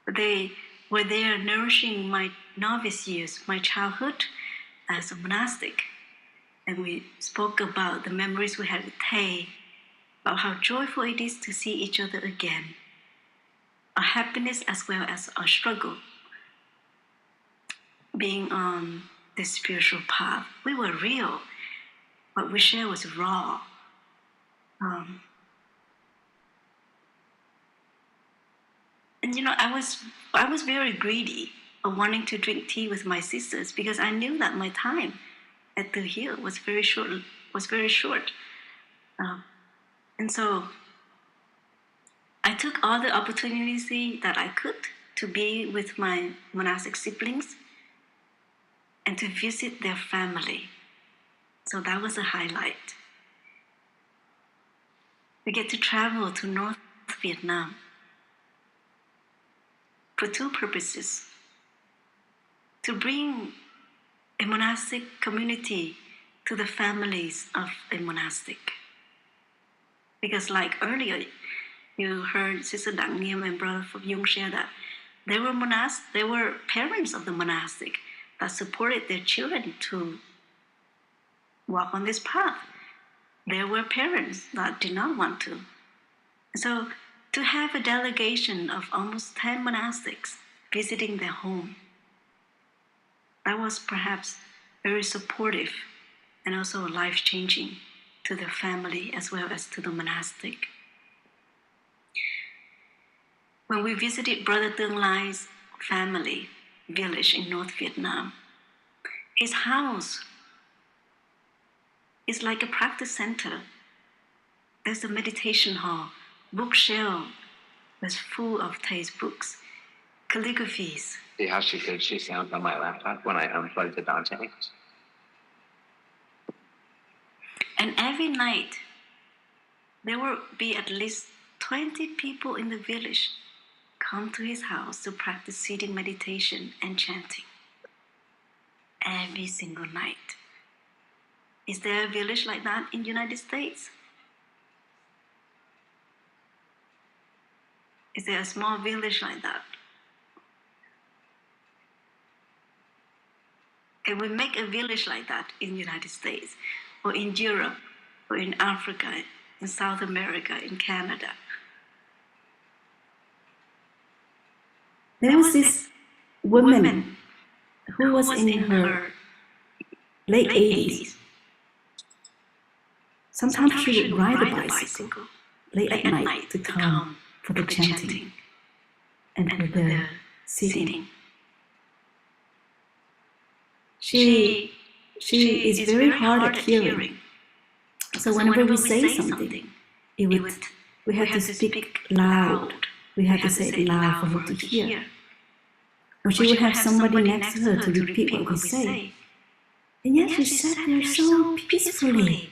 They were there nourishing my novice years, my childhood as a monastic. And we spoke about the memories we had with Thay, about how joyful it is to see each other again, our happiness as well as our struggle. Being on the spiritual path, we were real. What we shared was raw. And you know, I was very greedy of wanting to drink tea with my sisters because I knew that my time at Tu Hieu was very short. And so I took all the opportunities that I could to be with my monastic siblings and to visit their family. So that was a highlight. We get to travel to North Vietnam for 2 purposes. To bring a monastic community to the families of a monastic. Because like earlier, you heard Sister Dang Nghiem and Brother Phap Dung share that they were parents of the monastic that supported their children to walk on this path. There were parents that did not want to. So to have a delegation of almost 10 monastics visiting their home, that was perhaps very supportive and also life-changing to the family as well as to the monastic. When we visited Brother Tương Lai's family village in North Vietnam, his house is like a practice center. There's a meditation hall, bookshelf was full of Thay's books, calligraphies. See how she could she sound on my laptop when I unplugged the Dante? And every night, there will be at least 20 people in the village come to his house to practice sitting meditation and chanting. Every single night. Is there a village like that in the United States? Is there a small village like that? Can we make a village like that in the United States, or in Europe, or in Africa, in South America, in Canada? There was this woman who was in her late 80s. Sometimes she would ride a bicycle late at night to come for the chanting and for the sitting. She is very hard at hearing. So whenever we say something, we have to speak loud. We have to say it loud for her to hear. Or she would have somebody next to her to repeat what we say. And yet she sat there so peacefully,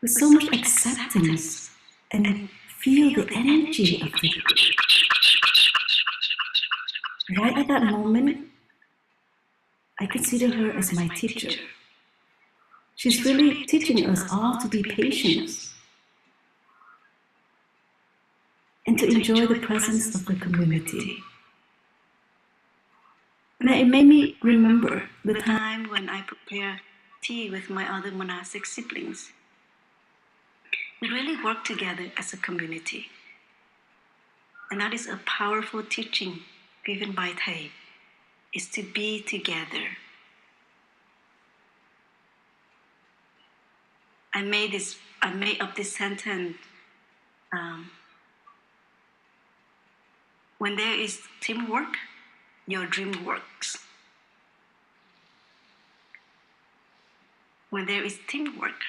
with so much acceptance and feel the energy of the group. Right at that moment, I consider her as my teacher. She's really teaching us all to be patient and to enjoy the presence of the community. And it made me remember the time When I prepare tea with my other monastic siblings, we really work together as a community. And that is a powerful teaching given by Thay, is to be together. I made up this sentence, when there is teamwork, your dream works. When there is teamwork,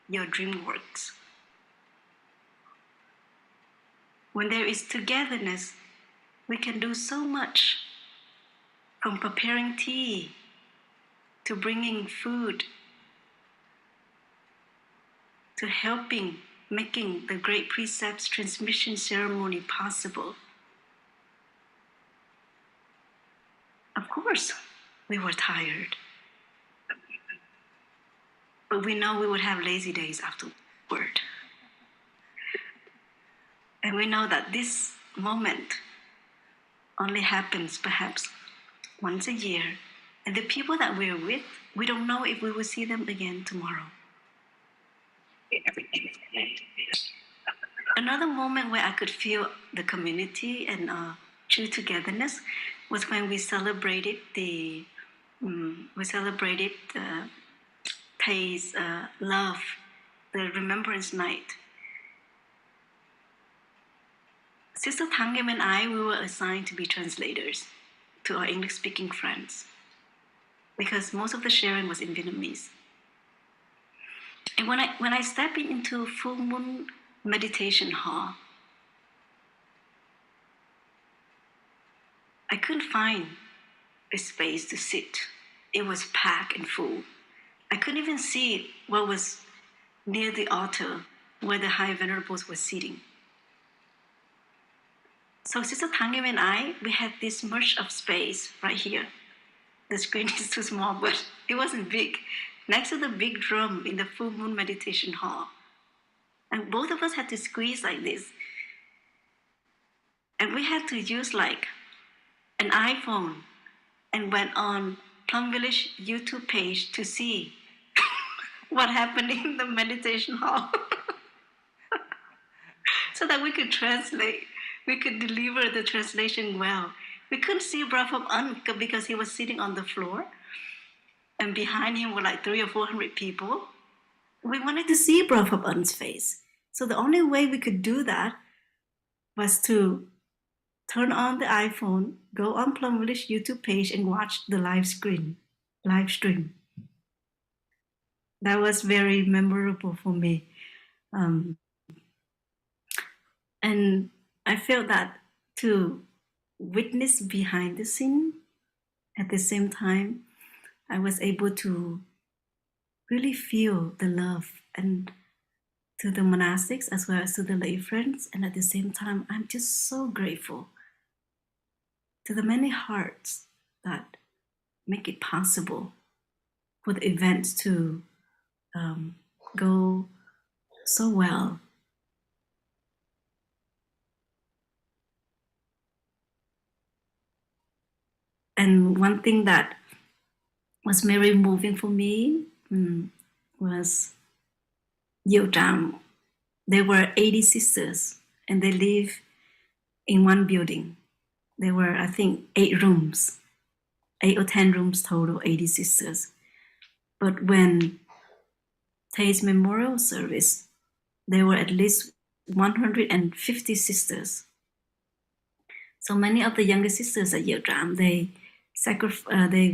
your dream works. When there is togetherness, we can do so much, from preparing tea to bringing food to helping making the Great Precepts Transmission Ceremony possible. Of course, we were tired, but we know we would have lazy days afterward. And we know that this moment only happens perhaps once a year. And the people that we're with, we don't know if we will see them again tomorrow. Another moment where I could feel the community and true togetherness was when we celebrated Thay's love, the Remembrance Night. Sister Dang Nghiem and I, we were assigned to be translators to our English-speaking friends because most of the sharing was in Vietnamese. And when I stepped into full moon meditation hall, I couldn't find a space to sit. It was packed and full. I couldn't even see what was near the altar where the High Venerables were sitting. So Sister Dang Nghiem and I, we had this much of space right here. The screen is too small, but it wasn't big. Next to the big drum in the full moon meditation hall. And both of us had to squeeze like this. And we had to use like an iPhone and went on Plum Village YouTube page to see what happened in the meditation hall. So that we could translate. We could deliver the translation well. We couldn't see Phap Dung because he was sitting on the floor. And behind him were like 300 or 400 people. We wanted to see Phap Dung's face. So the only way we could do that was to turn on the iPhone, go on Plum Village YouTube page and watch the live stream. That was very memorable for me. And I felt that to witness behind the scene, at the same time, I was able to really feel the love and to the monastics as well as to the lay friends. And at the same time, I'm just so grateful to the many hearts that make it possible for the events to go so well. And one thing that was very moving for me was Diệu Trạm. There were 80 sisters and they live in one building. There were, I think, 8 rooms, 8 or 10 rooms total, 80 sisters. But when Thay's memorial service, there were at least 150 sisters. So many of the younger sisters at Diệu Trạm, they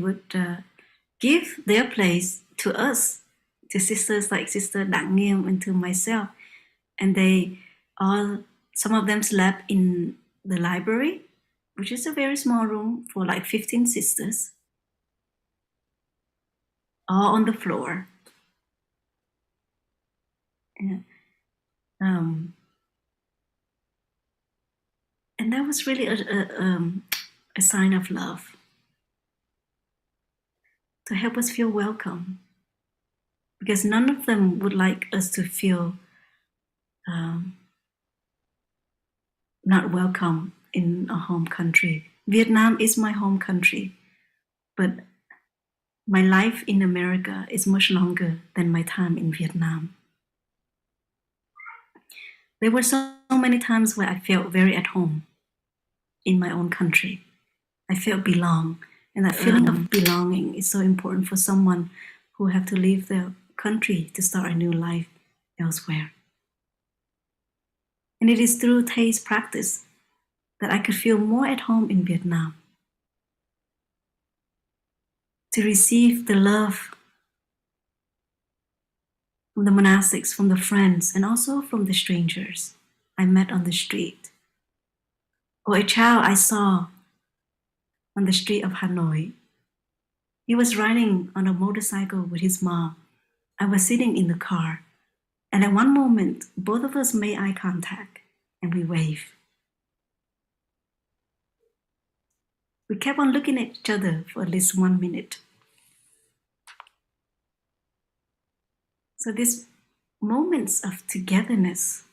would give their place to us, to sisters like Sister Dang Nghiem and to myself. And some of them slept in the library, which is a very small room for like 15 sisters, all on the floor. Yeah. And that was really a sign of love to help us feel welcome, because none of them would like us to feel not welcome in a home country. Vietnam is my home country, but my life in America is much longer than my time in Vietnam. There were so many times where I felt very at home in my own country. I felt belong, and that feeling of belonging is so important for someone who have to leave their country to start a new life elsewhere. And it is through Thay's practice that I could feel more at home in Vietnam, to receive the love from the monastics, from the friends, and also from the strangers I met on the street, or a child I saw on the street of Hanoi. He was riding on a motorcycle with his mom. I was sitting in the car, and at one moment, both of us made eye contact and we waved. We kept on looking at each other for at least 1 minute. So these moments of togetherness,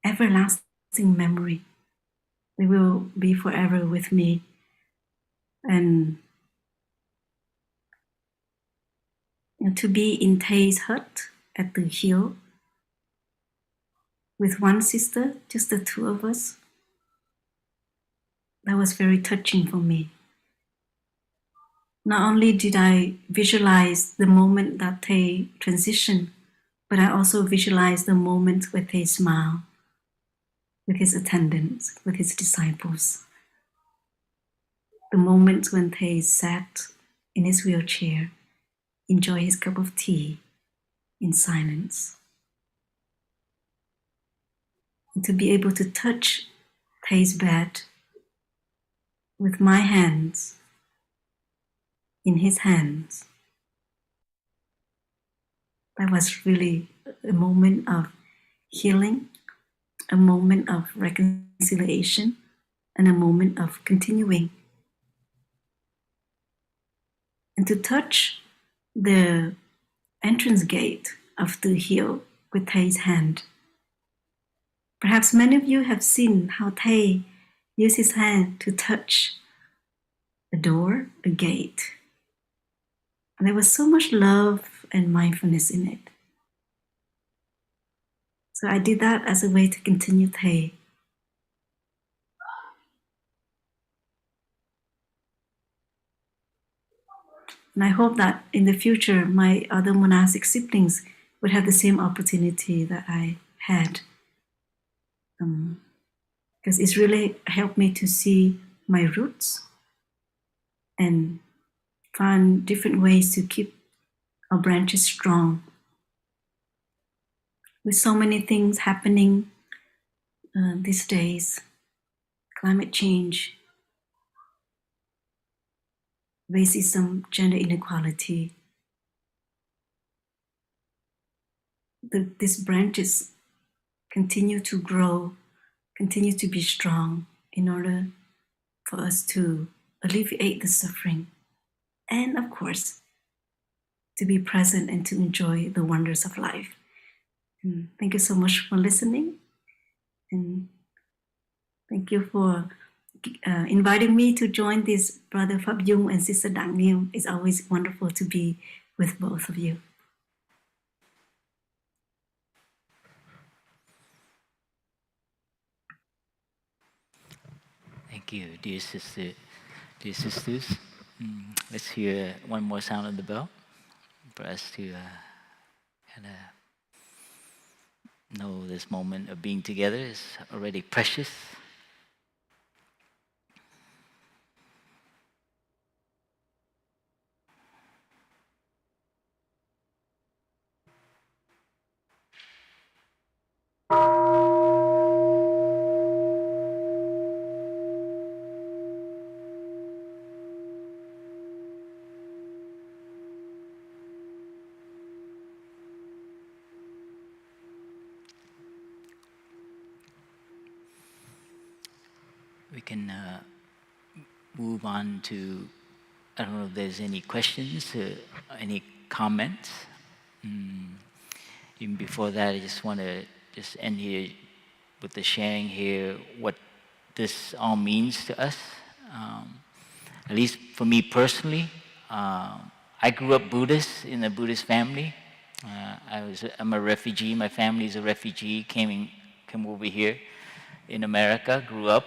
everlasting memory, they will be forever with me. And to be in Thay's hut at Tu Hieu with one sister, just the two of us, that was very touching for me. Not only did I visualize the moment that Thay transitioned, but I also visualized the moment where Thay smiled with his attendants, with his disciples. The moments when Thay sat in his wheelchair, enjoy his cup of tea in silence. And to be able to touch Thay's bed with my hands in his hands, that was really a moment of healing, a moment of reconciliation, and a moment of continuing. And to touch the entrance gate of Tu Hieu with Thay's hand. Perhaps many of you have seen how Thay used his hand to touch a door, a gate. And there was so much love and mindfulness in it. So I did that as a way to continue Thay. And I hope that in the future, my other monastic siblings would have the same opportunity that I had. Because it's really helped me to see my roots and find different ways to keep our branches strong. With so many things happening these days, climate change, racism, gender inequality, these branches continue to grow, continue to be strong in order for us to alleviate the suffering. And of course, to be present and to enjoy the wonders of life. And thank you so much for listening. And thank you for inviting me to join this Brother Phap Dung and Sister Dang Nghiem. It's always wonderful to be with both of you. Thank you, dear sister, dear sisters. Let's hear one more sound of the bell for us to kind of know this moment of being together is already precious. we can move on to, I don't know if there's any questions, any comments. Even before that, I just want to just end here with the sharing here what this all means to us. At least for me personally, I grew up Buddhist in a Buddhist family. I'm a refugee. My family is a refugee. Came over here in America. Grew up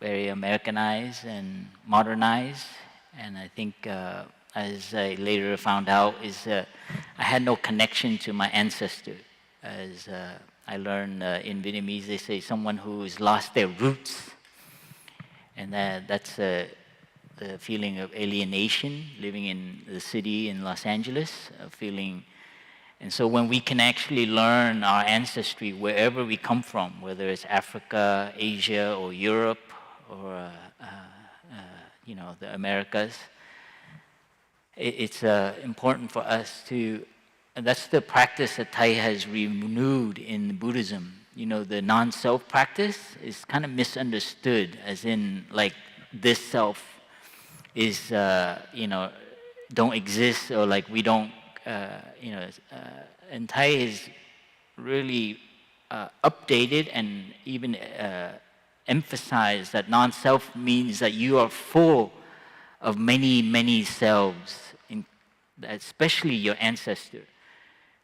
very Americanized and modernized. And I think, as I later found out, I had no connection to my ancestor. As I learned in Vietnamese, they say someone who's lost their roots. And that's the feeling of alienation, living in the city in Los Angeles, feeling. And so when we can actually learn our ancestry wherever we come from, whether it's Africa, Asia, or Europe, or the Americas, it's important for us to, and that's the practice that Thay has renewed in Buddhism. The non-self practice is kind of misunderstood, as in like this self is, don't exist, or like we don't, and Thay is really updated and even emphasized that non-self means that you are full of many, many selves, especially your ancestor.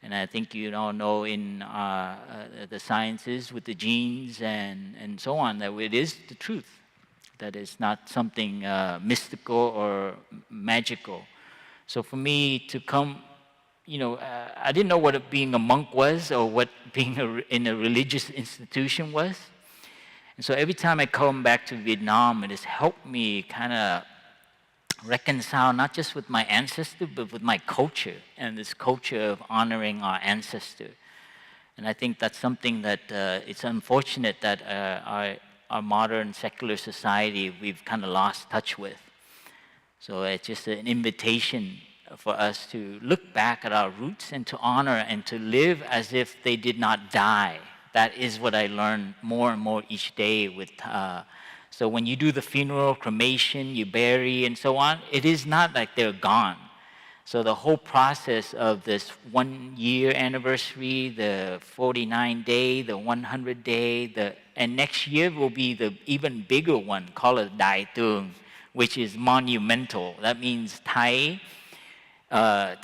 And I think you all know in the sciences with the genes and so on that it is the truth, that it's not something mystical or magical. So for me to come, I didn't know what being a monk was or what being in a religious institution was. And so every time I come back to Vietnam, it has helped me kind of reconcile not just with my ancestor, but with my culture, and this culture of honoring our ancestor. And I think that's something that it's unfortunate that our modern secular society, we've kind of lost touch with. So it's just an invitation for us to look back at our roots and to honor and to live as if they did not die. That is what I learn more and more each day with so when you do the funeral, cremation, you bury and so on, it is not like they're gone. So the whole process of this 1 year anniversary, the 49-day, the 100-day, and next year will be the even bigger one, called a Đại Tường, which is monumental. That means Thai's, I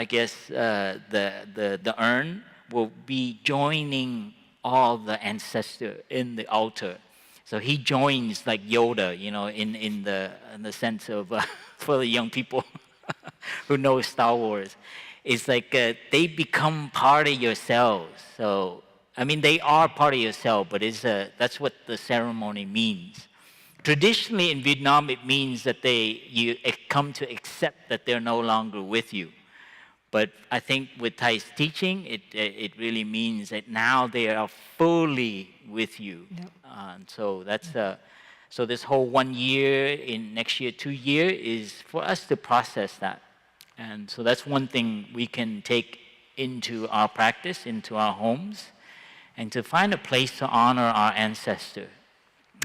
guess, the urn will be joining all the ancestors in the altar. So he joins like Yoda, in the sense of for the young people who know Star Wars. It's like they become part of yourselves. So I mean, they are part of yourself, but that's what the ceremony means. Traditionally in Vietnam, it means that you come to accept that they're no longer with you. But I think with Thay's teaching, it really means that now they are fully with you. Yep. So that's so this whole 1 year, in next year 2 years, is for us to process that. And so that's one thing we can take into our practice, into our homes, and to find a place to honor our ancestor.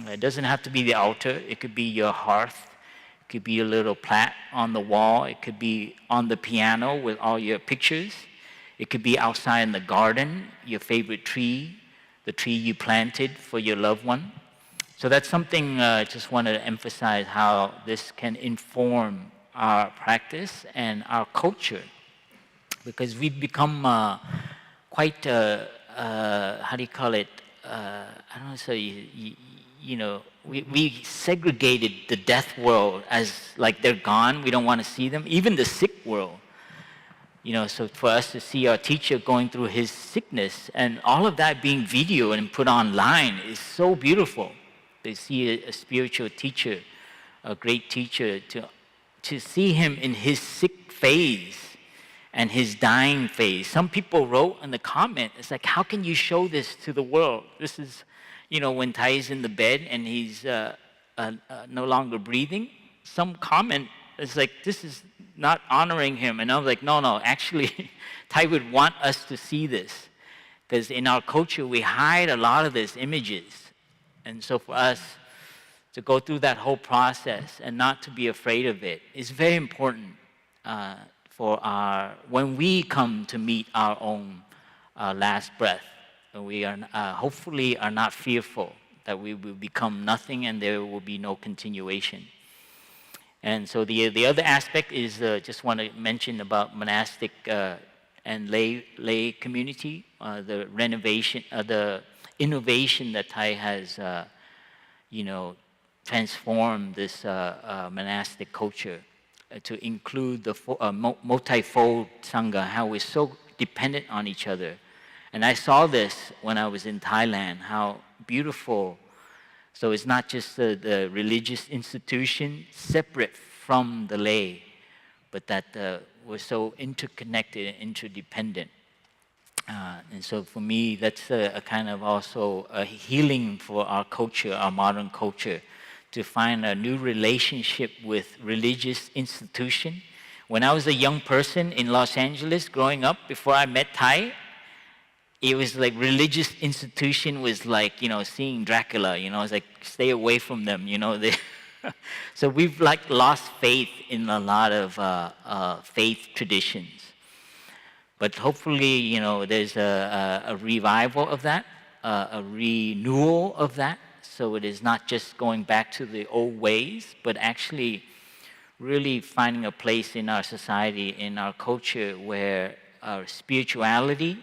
It doesn't have to be the altar. It could be your hearth. It could be a little plaque on the wall. It could be on the piano with all your pictures. It could be outside in the garden, your favorite tree, the tree you planted for your loved one. So that's something I just wanted to emphasize, how this can inform our practice and our culture. Because we've become quite, how do you call it? I don't know, so we segregated the death world as like they're gone. We don't want to see them. Even the sick world. So for us to see our teacher going through his sickness and all of that being videoed and put online is so beautiful. To see a spiritual teacher, a great teacher, to see him in his sick phase and his dying phase. Some people wrote in the comment, it's like, how can you show this to the world? This is, when Thay is in the bed and he's no longer breathing. Some comment is like, this is not honoring him. And I was like, no, actually, Thay would want us to see this. Because in our culture, we hide a lot of these images. And so for us to go through that whole process and not to be afraid of it is very important when we come to meet our own last breath. We are hopefully are not fearful that we will become nothing and there will be no continuation. And so the other aspect is just want to mention about monastic and lay community, the renovation, the innovation that Thay has, transformed this monastic culture to include the multifold Sangha, how we're so dependent on each other. And I saw this when I was in Thailand, how beautiful. So it's not just the religious institution separate from the lay, but that we're so interconnected and interdependent. And so for me, that's a kind of also a healing for our culture, our modern culture, to find a new relationship with religious institution. When I was a young person in Los Angeles growing up, before I met Thay, it was like religious institution was like, seeing Dracula, it's like, stay away from them, So we've like lost faith in a lot of faith traditions. But hopefully, there's a revival of that, a renewal of that. So it is not just going back to the old ways, but actually really finding a place in our society, in our culture, where our spirituality,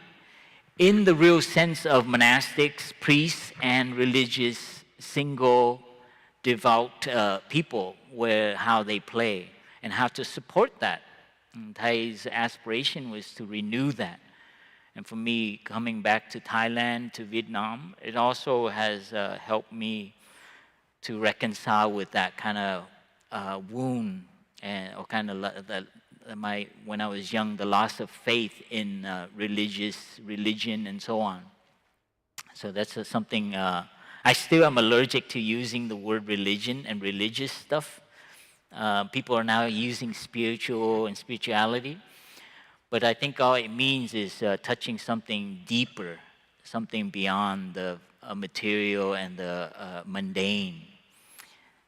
in the real sense of monastics, priests, and religious, single, devout people, how they play, and how to support that. And Thay's aspiration was to renew that. And for me, coming back to Thailand, to Vietnam, it also has helped me to reconcile with that kind of wound, or kind of when I was young, the loss of faith in religion and so on. So that's something, I still am allergic to using the word religion and religious stuff. People are now using spiritual and spirituality. But I think all it means is touching something deeper, something beyond the material and the mundane.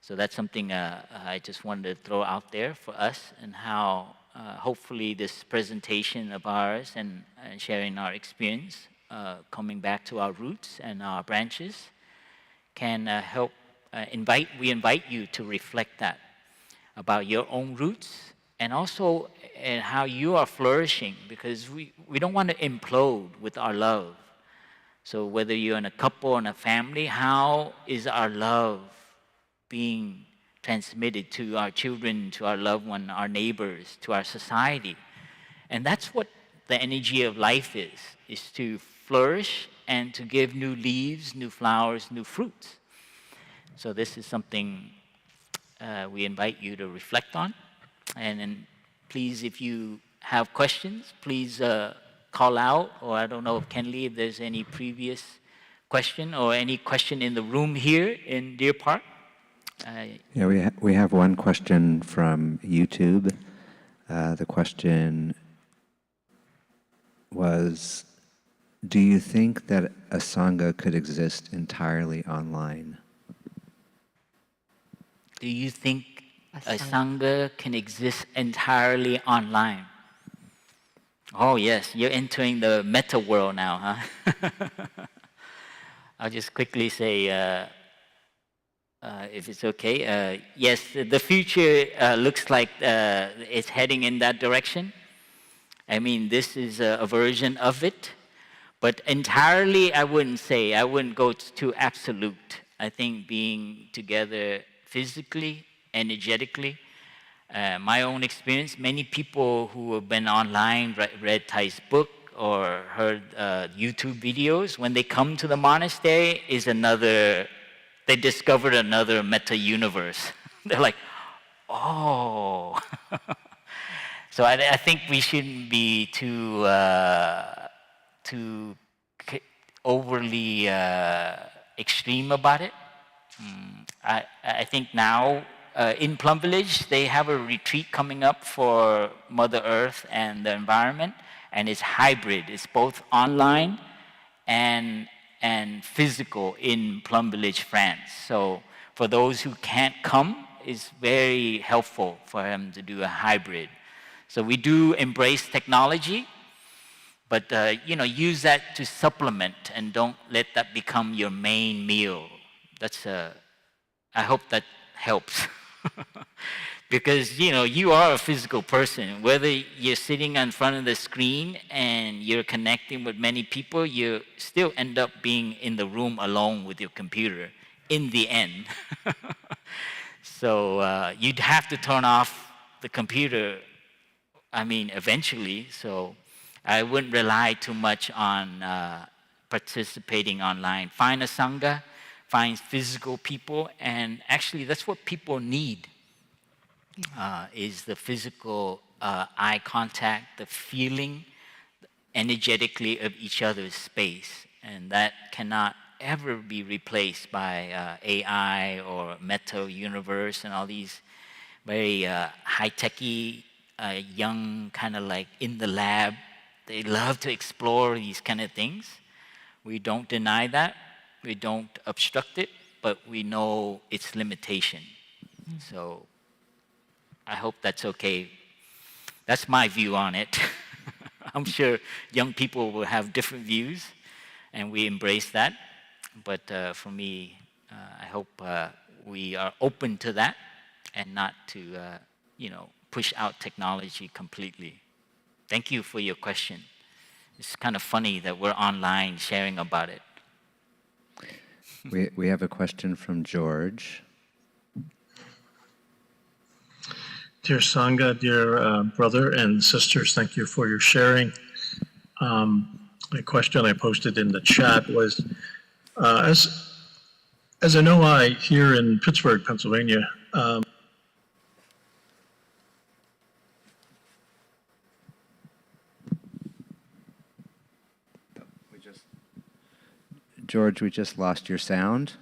So that's something I just wanted to throw out there for us, and how hopefully this presentation of ours and sharing our experience, coming back to our roots and our branches, can help we invite you to reflect that about your own roots, and also how you are flourishing, because we don't want to implode with our love. So whether you're in a couple or in a family, how is our love being transmitted to our children, to our loved one, our neighbors, to our society? And that's what the energy of life is to flourish and to give new leaves, new flowers, new fruits. So this is something we invite you to reflect on. And then please, if you have questions, please call out, or I don't know if Kenley, if there's any previous question or any question in the room here in Deer Park. Yeah, we have one question from YouTube. The question was, do you think that a Sangha could exist entirely online? Do you think a Sangha can exist entirely online? Oh yes, you're entering the meta world now, huh? I'll just quickly say, if it's okay, yes, the future looks like it's heading in that direction. I mean, this is a version of it, but entirely I wouldn't say. I wouldn't go to absolute. I think being together physically, energetically, my own experience, many people who have been online, read Thay's book or heard YouTube videos, when they come to the monastery, they discovered another meta-universe. They're like, oh. So I think we shouldn't be too overly extreme about it. I think now in Plum Village, they have a retreat coming up for Mother Earth and the environment, and it's hybrid. It's both online and and physical in Plum Village, France. So for those who can't come, it's very helpful for him to do a hybrid. So we do embrace technology, but use that to supplement and don't let that become your main meal. I hope that helps. Because you are a physical person. Whether you're sitting in front of the screen and you're connecting with many people, you still end up being in the room alone with your computer in the end. So you'd have to turn off the computer, eventually. So I wouldn't rely too much on participating online. Find a Sangha, find physical people, and actually that's what people need. Is the physical eye contact, the feeling energetically of each other's space. And that cannot ever be replaced by AI or Meta Universe and all these very high-techy, young, kind of like in the lab. They love to explore these kind of things. We don't deny that. We don't obstruct it, but we know its limitation. So I hope that's okay. That's my view on it. I'm sure young people will have different views, and we embrace that. But for me, I hope we are open to that and not to, push out technology completely. Thank you for your question. It's kind of funny that we're online sharing about it. We have a question from George. Dear Sangha, dear brother and sisters, thank you for your sharing. The question I posted in the chat was, as an OI here in Pittsburgh, Pennsylvania, George, we just lost your sound.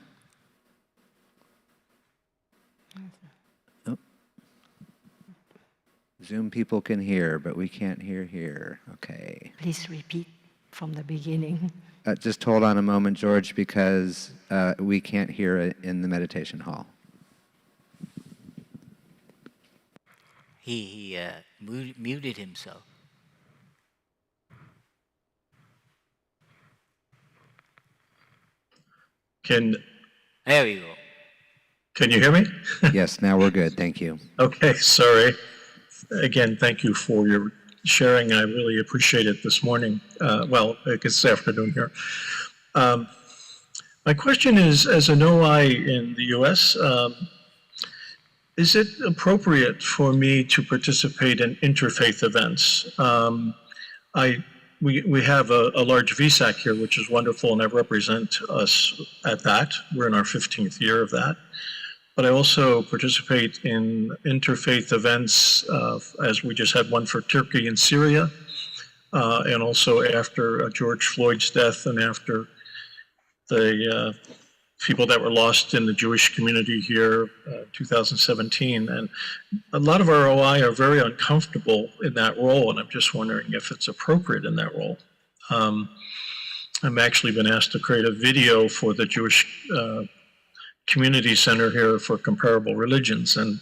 Oh. Zoom people can hear, but we can't hear here. Okay. Please repeat from the beginning. Just hold on a moment, George, because we can't hear it in the meditation hall. He muted himself. There we go. Can you hear me? Yes, now we're good. Thank you. Okay, sorry. Again, thank you for your sharing. I really appreciate it this morning. Well, I guess this afternoon here. My question is, as an OI in the US, is it appropriate for me to participate in interfaith events? We have a large VSAC here, which is wonderful, and I represent us at that. We're in our 15th year of that. But I also participate in interfaith events, as we just had one for Turkey and Syria, and also after George Floyd's death and after the people that were lost in the Jewish community here, 2017. And a lot of our OI are very uncomfortable in that role, and I'm just wondering if it's appropriate in that role. I've actually been asked to create a video for the Jewish community center here for comparable religions, and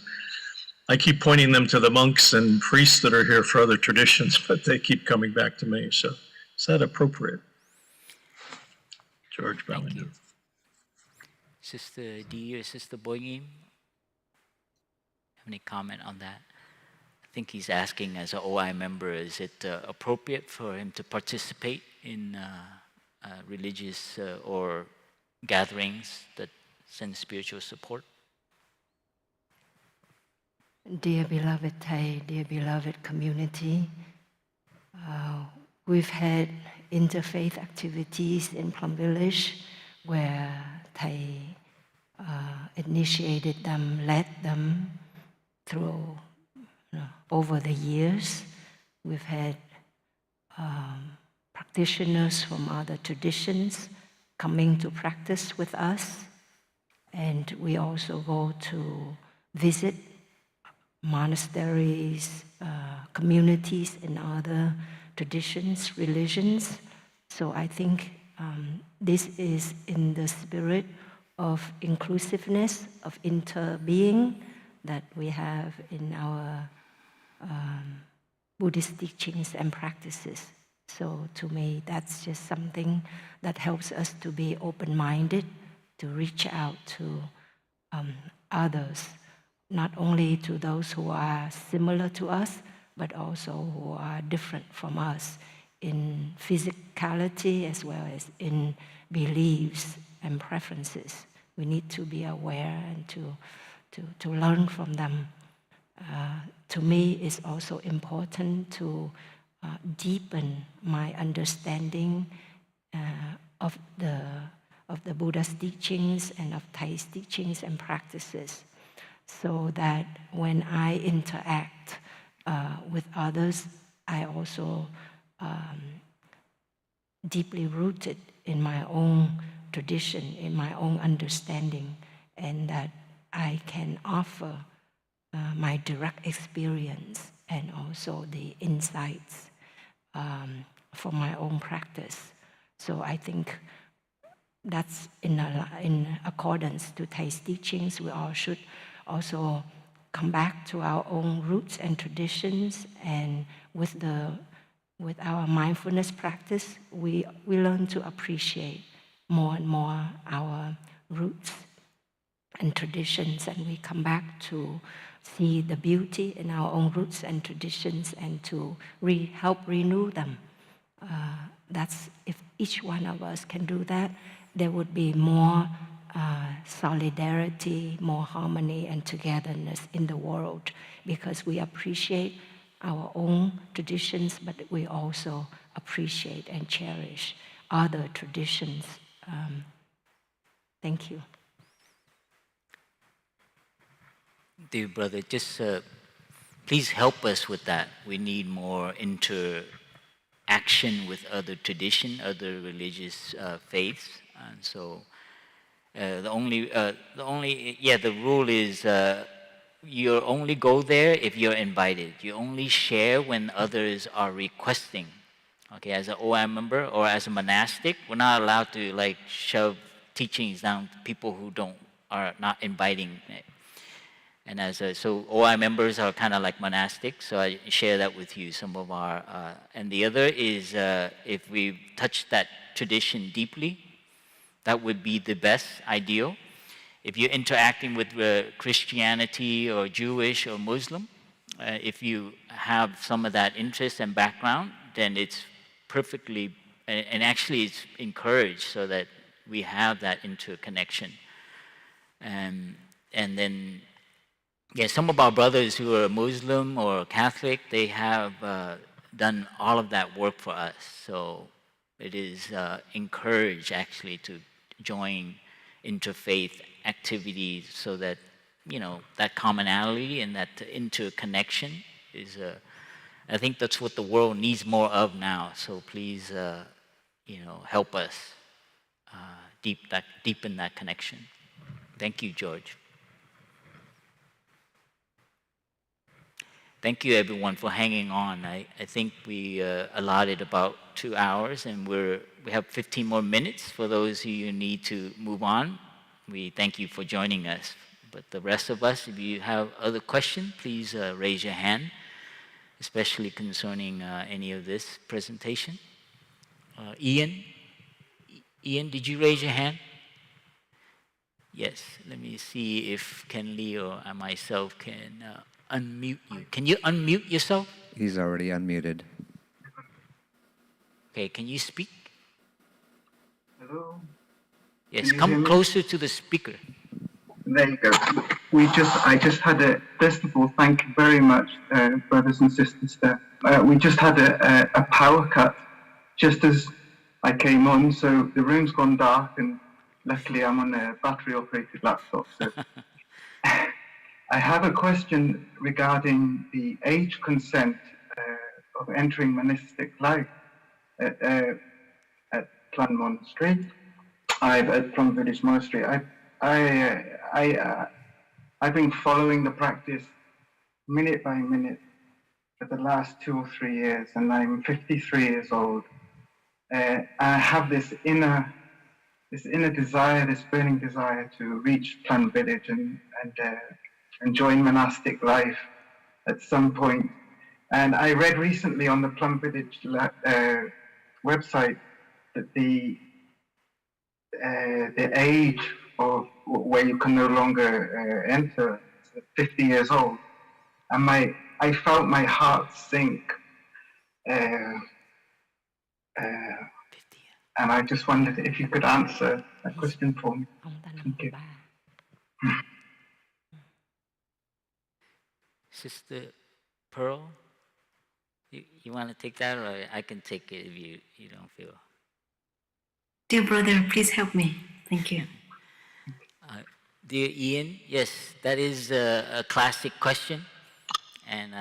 I keep pointing them to the monks and priests that are here for other traditions, but they keep coming back to me. So is that appropriate? George Bellingham. Sister D or Sister Boi Nghiem, have any comment on that? I think he's asking, as an OI member, is it appropriate for him to participate in religious or gatherings that send spiritual support? Dear beloved Thay, dear beloved community, we've had interfaith activities in Plum Village where Thay initiated them, led them through over the years. We've had practitioners from other traditions coming to practice with us, and we also go to visit monasteries, communities in other traditions, religions. So I think this is in the spirit of inclusiveness, of interbeing that we have in our Buddhist teachings and practices. So to me, that's just something that helps us to be open-minded, to reach out to others, not only to those who are similar to us, but also who are different from us in physicality as well as in beliefs and preferences. We need to be aware and to learn from them. To me, it's also important to deepen my understanding of the Buddha's teachings and of Thai's teachings and practices, so that when I interact with others, I also deeply rooted in my own tradition, in my own understanding, and that I can offer my direct experience and also the insights from my own practice. So I think that's in accordance to Thai's teachings. We all should also come back to our own roots and traditions, and with our mindfulness practice, we learn to appreciate more and more our roots and traditions, and we come back to see the beauty in our own roots and traditions and to help renew them. That's if each one of us can do that, there would be more solidarity, more harmony and togetherness in the world, because we appreciate our own traditions, but we also appreciate and cherish other traditions. Thank you. Dear brother, just please help us with that. We need more interaction with other tradition, other religious faiths, and so the rule is you only go there if you're invited. You only share when others are requesting. Okay, as an OI member or as a monastic, we're not allowed to like shove teachings down to people who are not inviting. And so OI members are kind of like monastic, so I share that with you, some of our, and the other is if we touch that tradition deeply, that would be the best, ideal. If you're interacting with Christianity or Jewish or Muslim, if you have some of that interest and background, then it's perfectly, and actually it's encouraged so that we have that interconnection. And then, yeah, some of our brothers who are Muslim or Catholic, they have done all of that work for us. So it is encouraged actually to join interfaith activities so that, you know, that commonality and that interconnection is, I think that's what the world needs more of now. So please, you know, help us deepen that connection. Thank you, George. Thank you, everyone, for hanging on. I think we allotted about 2 hours, and we have 15 more minutes for those who you need to move on. We thank you for joining us. But the rest of us, if you have other questions, please raise your hand, especially concerning any of this presentation. Ian, did you raise your hand? Yes. Let me see if Ken Lee or myself can unmute you. Can you unmute yourself? He's already unmuted. Okay, can you speak? Hello? Yes, come closer to the speaker. There you go. I just had first of all, thank you very much, brothers and sisters there. We just had a power cut just as I came on, so the room's gone dark, and luckily I'm on a battery-operated laptop, so... I have a question regarding the age consent of entering monastic life at Plum Monastery. At Plum Village Monastery. I've been following the practice minute by minute for the last 2 or 3 years, and I'm 53 years old. I have this inner desire, this burning desire to reach Plum Village and join monastic life at some point. And I read recently on the Plum Village website that the age of where you can no longer enter is 50 years old. And I felt my heart sink. And I just wondered if you could answer that question for me. Thank you. Sister Pearl, you want to take that, or I can take it if you don't feel. Dear brother, please help me. Thank you. Dear Ian, yes, that is a classic question, and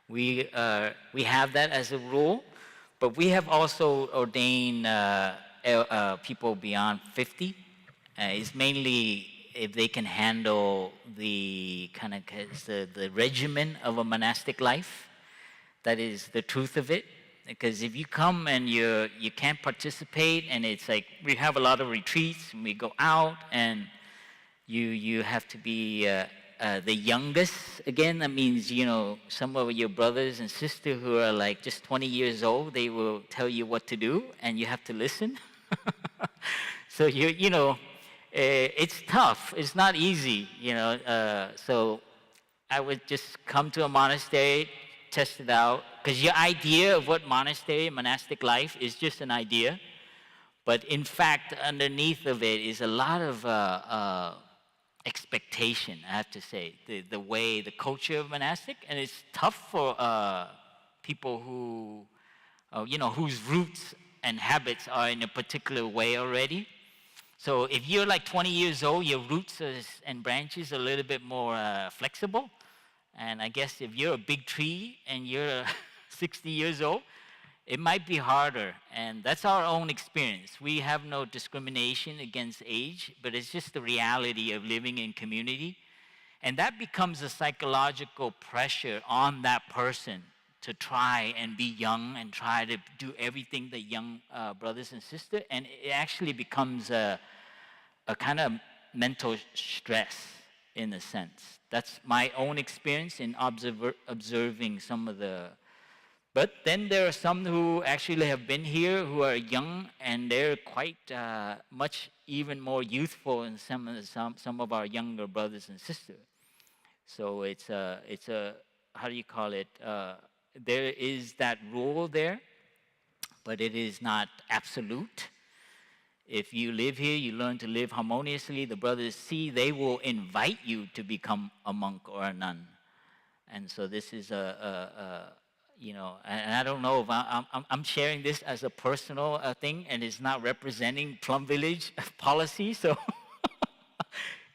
we have that as a rule, but we have also ordained people beyond 50. It's mainly if they can handle the kind of the regimen of a monastic life. That is the truth of it. Because if you come and you can't participate, and it's like we have a lot of retreats and we go out, and you have to be the youngest again. That means, you know, some of your brothers and sisters who are like just 20 years old, they will tell you what to do, and you have to listen. So you know, it's tough. It's not easy, you know. So I would just come to a monastery, test it out, because your idea of what monastery, monastic life is just an idea, but in fact, underneath of it is a lot of expectation, I have to say, the way, the culture of monastic, and it's tough for people who, you know, whose roots and habits are in a particular way already. So if you're like 20 years old, your roots and branches are a little bit more flexible. And I guess if you're a big tree and you're 60 years old, it might be harder. And that's our own experience. We have no discrimination against age, but it's just the reality of living in community. And that becomes a psychological pressure on that person to try and be young and try to do everything the young brothers and sisters. And it actually becomes a kind of mental stress in a sense. That's my own experience in observing some of the... But then there are some who actually have been here who are young, and they're quite much even more youthful than some of our younger brothers and sisters. So it's a how do you call it? There is that rule there, but it is not absolute. If you live here, you learn to live harmoniously. The brothers see, they will invite you to become a monk or a nun. And so this is you know, and I don't know if I'm sharing this as a personal thing, and it's not representing Plum Village policy, so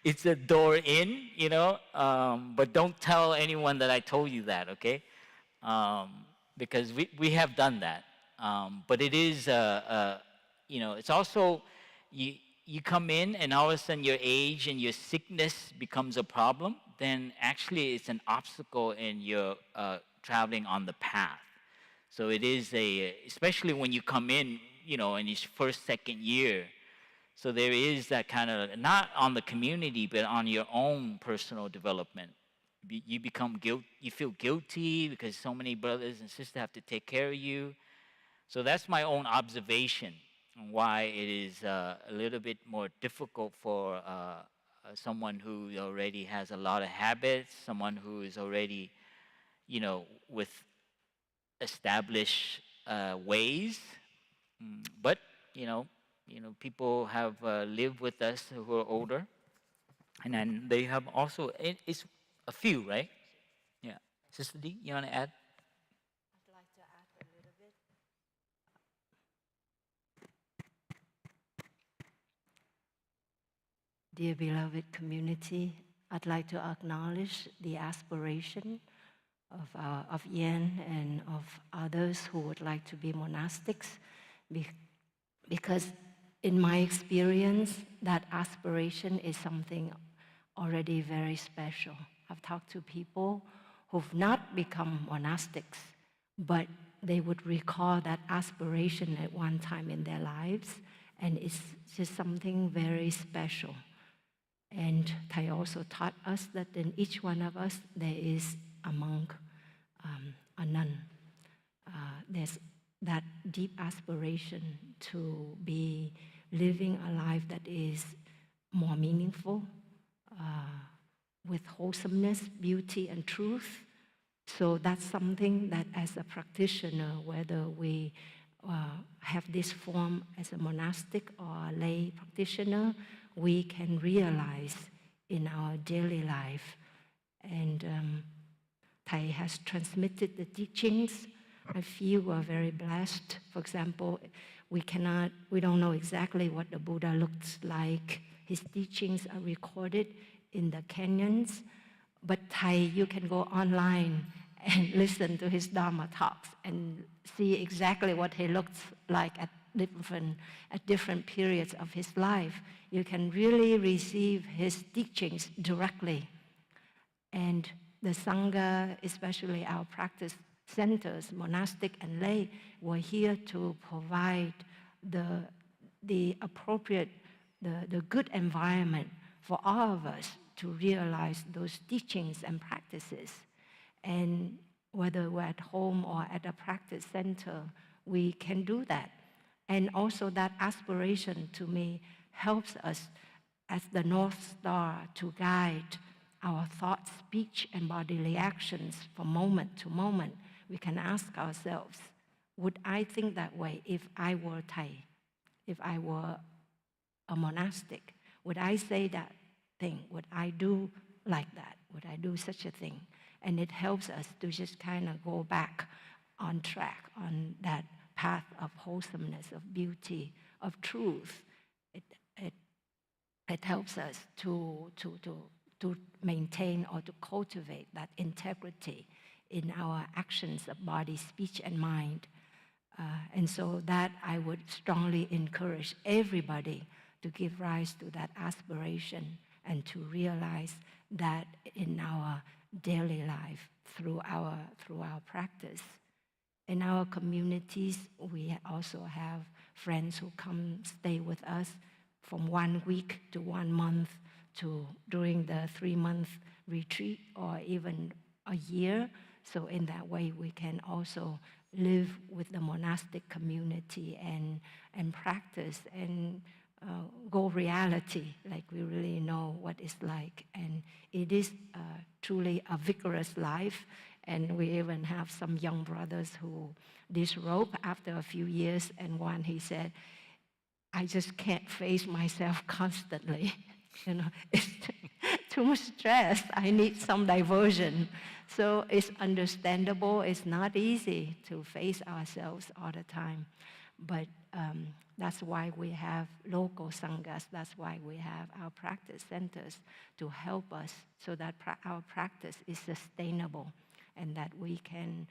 it's a door in, you know, but don't tell anyone that I told you that, okay? Because we have done that. But it is, you know, it's also, you come in and all of a sudden your age and your sickness becomes a problem, then actually it's an obstacle in your traveling on the path. So it is especially when you come in, you know, in your first, second year. So there is that kind of, not on the community, but on your own personal development. You become you feel guilty because so many brothers and sisters have to take care of you. So that's my own observation on why it is a little bit more difficult for someone who already has a lot of habits, someone who is already, you know, with established ways. But, you know, people have lived with us who are older, and then they have also, it's a few, right? Yeah. Sister D, you want to add? I'd like to add a little bit. Dear beloved community, I'd like to acknowledge the aspiration of Yen and of others who would like to be monastics, because in my experience, that aspiration is something already very special. I've talked to people who've not become monastics, but they would recall that aspiration at one time in their lives, and it's just something very special. And Thay also taught us that in each one of us there is a monk, a nun. There's that deep aspiration to be living a life that is more meaningful, with wholesomeness, beauty, and truth. So that's something that as a practitioner, whether we have this form as a monastic or a lay practitioner, we can realize in our daily life. And Thay has transmitted the teachings. I feel we're very blessed. For example, we don't know exactly what the Buddha looks like. His teachings are recorded in the canyons, but Thay, you can go online and listen to his Dharma talks and see exactly what he looks like at different periods of his life. You can really receive his teachings directly. And the Sangha, especially our practice centers, monastic and lay, were here to provide the appropriate, the good environment for all of us to realize those teachings and practices. And whether we're at home or at a practice center, we can do that. And also that aspiration, to me, helps us as the North Star to guide our thoughts, speech, and bodily actions from moment to moment. We can ask ourselves, would I think that way if I were Thay? If I were a monastic? Would I say that thing? Would I do like that? Would I do such a thing? And it helps us to just kind of go back on track, on that path of wholesomeness, of beauty, of truth. It helps us to maintain or to cultivate that integrity in our actions of body, speech, and mind. And so that I would strongly encourage everybody to give rise to that aspiration and to realize that in our daily life through our practice. In our communities, we also have friends who come stay with us from 1 week to 1 month to during the 3-month retreat or even a year. So in that way, we can also live with the monastic community and practice and go reality, like we really know what it's like. And it is truly a vigorous life. And we even have some young brothers who disrobe after a few years. And one, he said, I just can't face myself constantly. It's too much stress. I need some diversion. So it's understandable. It's not easy to face ourselves all the time. But that's why we have local sanghas. That's why we have our practice centers to help us so that our practice is sustainable and that we can,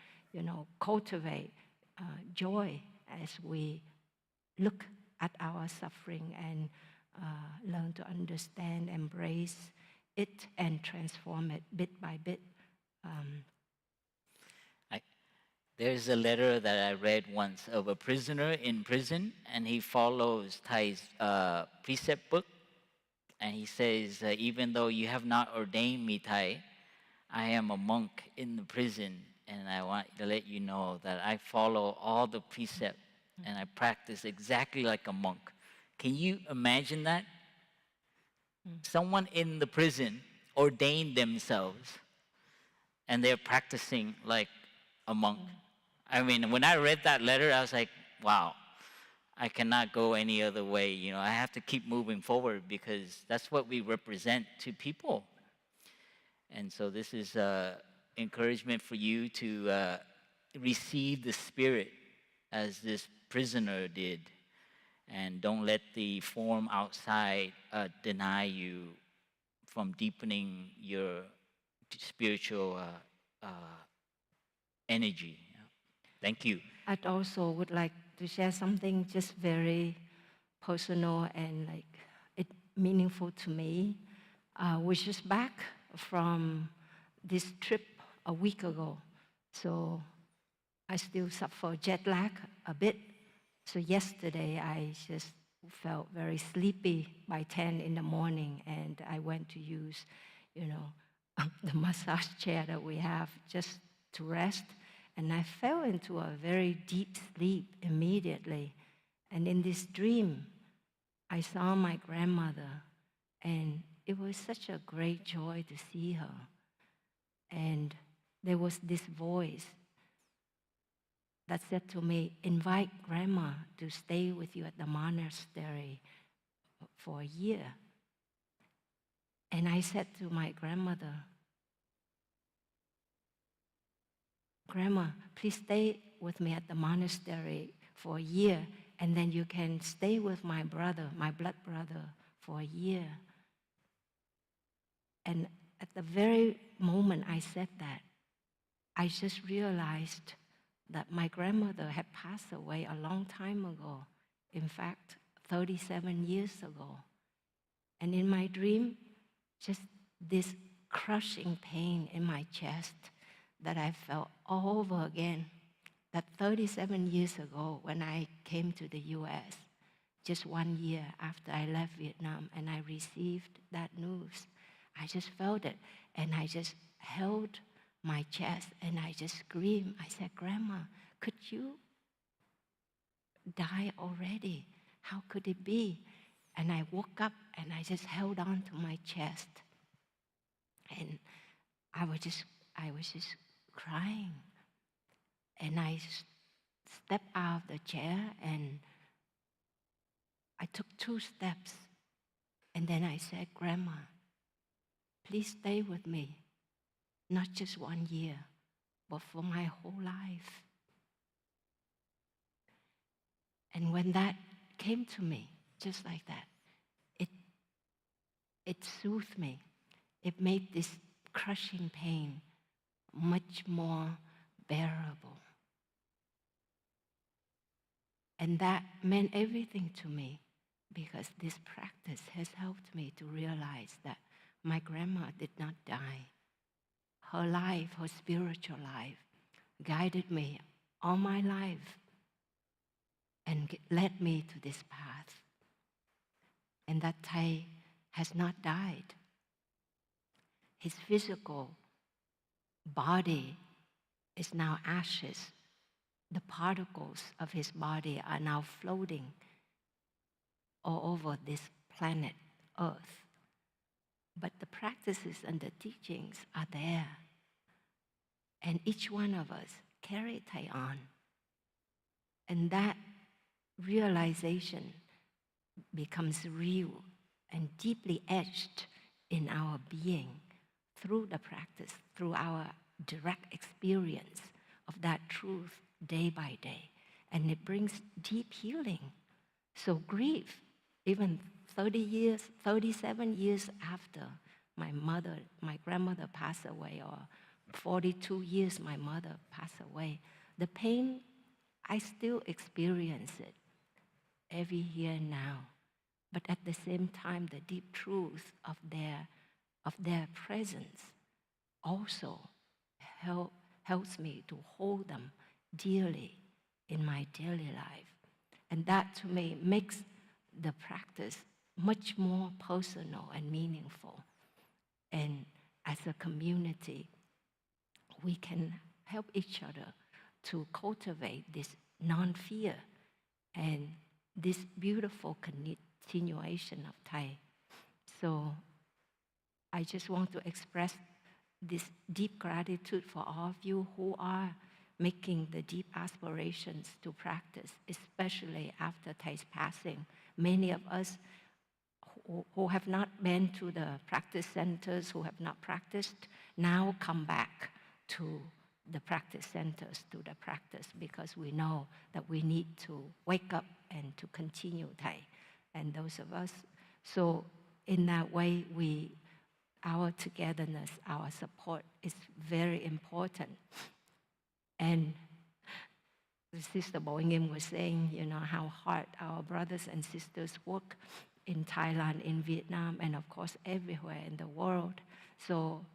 cultivate joy as we look at our suffering and learn to understand, embrace it, and transform it bit by bit. There's a letter that I read once of a prisoner in prison, and he follows Thay's precept book. And he says, even though you have not ordained me, Thay, I am a monk in the prison, and I want to let you know that I follow all the precepts and I practice exactly like a monk. Can you imagine that? Someone in the prison ordained themselves, and they're practicing like a monk. I mean, when I read that letter, I was like, wow, I cannot go any other way. I have to keep moving forward because that's what we represent to people. And so this is encouragement for you to receive the Spirit as this prisoner did. And don't let the form outside deny you from deepening your spiritual energy. Thank you. I'd also would like to share something just very personal and meaningful to me. We're just back from this trip a week ago. So I still suffer jet lag a bit. So yesterday I just felt very sleepy by 10 in the morning, and I went to use, the massage chair that we have just to rest. And I fell into a very deep sleep immediately. And in this dream, I saw my grandmother, and it was such a great joy to see her. And there was this voice that said to me, invite Grandma to stay with you at the monastery for a year. And I said to my grandmother, Grandma, please stay with me at the monastery for a year, and then you can stay with my brother, my blood brother, for a year. And at the very moment I said that, I just realized that my grandmother had passed away a long time ago. In fact, 37 years ago. And in my dream, just this crushing pain in my chest that I felt all over again. That 37 years ago, when I came to the US, just 1 year after I left Vietnam and I received that news, I just felt it. And I just held my chest and I just screamed. I said, Grandma, could you die already? How could it be? And I woke up and I just held on to my chest. And I was just crying. And I stepped out of the chair and I took 2 steps. And then I said, Grandma, please stay with me. Not just 1 year, but for my whole life. And when that came to me, just like that, it soothed me. It made this crushing pain much more bearable. And that meant everything to me, because this practice has helped me to realize that my grandma did not die. Her life, her spiritual life, guided me all my life and led me to this path. And that Thay has not died. His physical body is now ashes. The particles of his body are now floating all over this planet Earth. But the practices and the teachings are there. And each one of us carry Thay on. And that realization becomes real and deeply etched in our being through the practice, through our direct experience of that truth day by day. And it brings deep healing. So grief, even 37 years after my grandmother passed away, or 42 years my mother passed away, the pain, I still experience it every year now. But at the same time, the deep truth of their presence also helps me to hold them dearly in my daily life. And that to me makes the practice much more personal and meaningful. And as a community, we can help each other to cultivate this non-fear and this beautiful continuation of Thay. So I just want to express this deep gratitude for all of you who are making the deep aspirations to practice, especially after Thay's passing. Many of us who have not been to the practice centers, who have not practiced, now come back to the practice centers, to the practice, because we know that we need to wake up and to continue Thay. And those of us, so in that way, our togetherness, our support is very important. And Sister Boi Nghiem was saying, how hard our brothers and sisters work in Thailand, in Vietnam, and of course everywhere in the world. So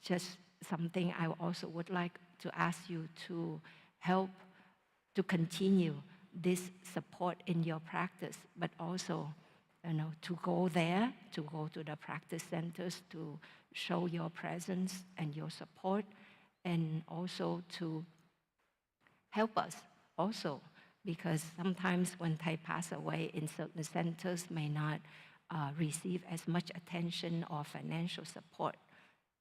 just something I also would like to ask you to help to continue this support in your practice, but also, to go there, to go to the practice centers, to show your presence and your support, and also to help us also, because sometimes when Thay pass away in certain centers may not receive as much attention or financial support.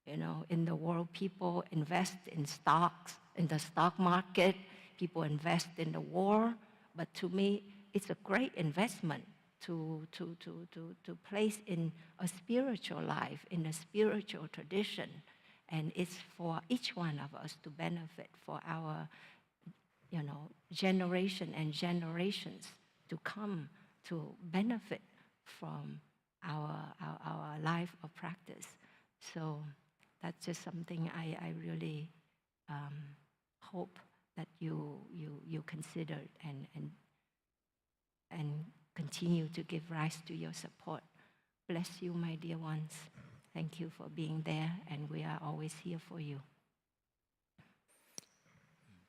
In the world, people invest in stocks, in the stock market, people invest in the war, but to me, it's a great investment to place in a spiritual life, in a spiritual tradition. And it's for each one of us to benefit, for our generation and generations to come to benefit from our life of practice. So that's just something I really hope that you consider and continue to give rise to your support. Bless you, my dear ones. Thank you for being there, and we are always here for you.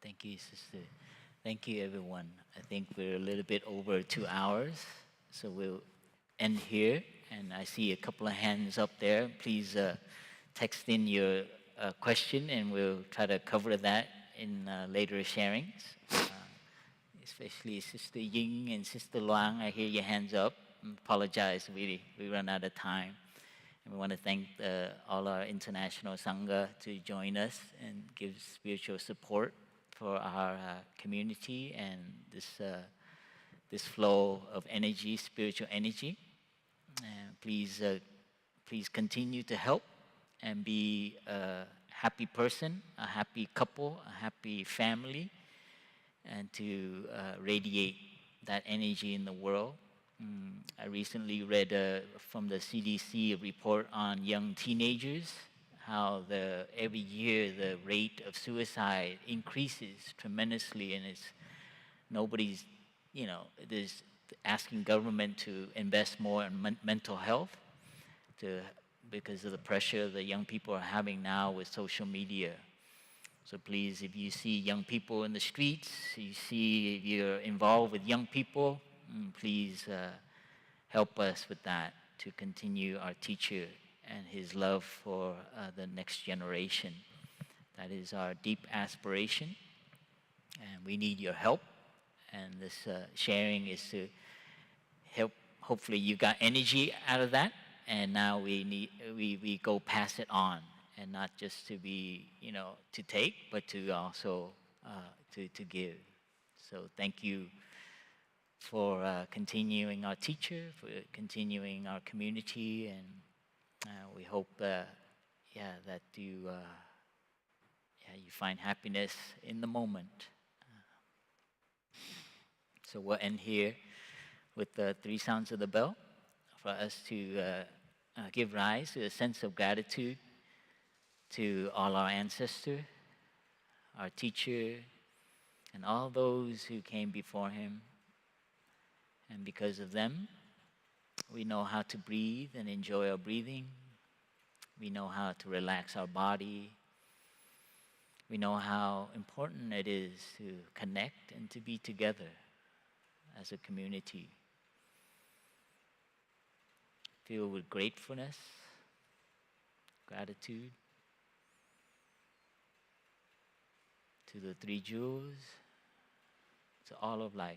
Thank you, Sister. Thank you, everyone. I think we're a little bit over 2 hours, so we'll end here. And I see a couple of hands up there. Please text in your question, and we'll try to cover that in later sharings. Especially Sister Ying and Sister Luang, I hear your hands up. Apologize, we run out of time. And we want to thank all our international Sangha to join us and give spiritual support for our community and this flow of energy, spiritual energy. Please continue to help and be a happy person, a happy couple, a happy family, and to radiate that energy in the world. I recently read from the CDC a report on young teenagers, how every year the rate of suicide increases tremendously, and nobody's, there's asking government to invest more in mental health because of the pressure the young people are having now with social media. So please, if you see young people in the streets, if you're involved with young people, please help us with that to continue our teacher and his love for the next generation. That is our deep aspiration, and we need your help. And this sharing is to help. Hopefully, you got energy out of that, and now we go pass it on, and not just to be to take, but to also to give. So thank you for continuing our teacher, for continuing our community, and we hope that you find happiness in the moment. So we'll end here with the 3 sounds of the bell for us to give rise to a sense of gratitude to all our ancestors, our teacher, and all those who came before him. And because of them, we know how to breathe and enjoy our breathing. We know how to relax our body. We know how important it is to connect and to be together as a community, filled with gratefulness, gratitude to the 3 jewels, to all of life.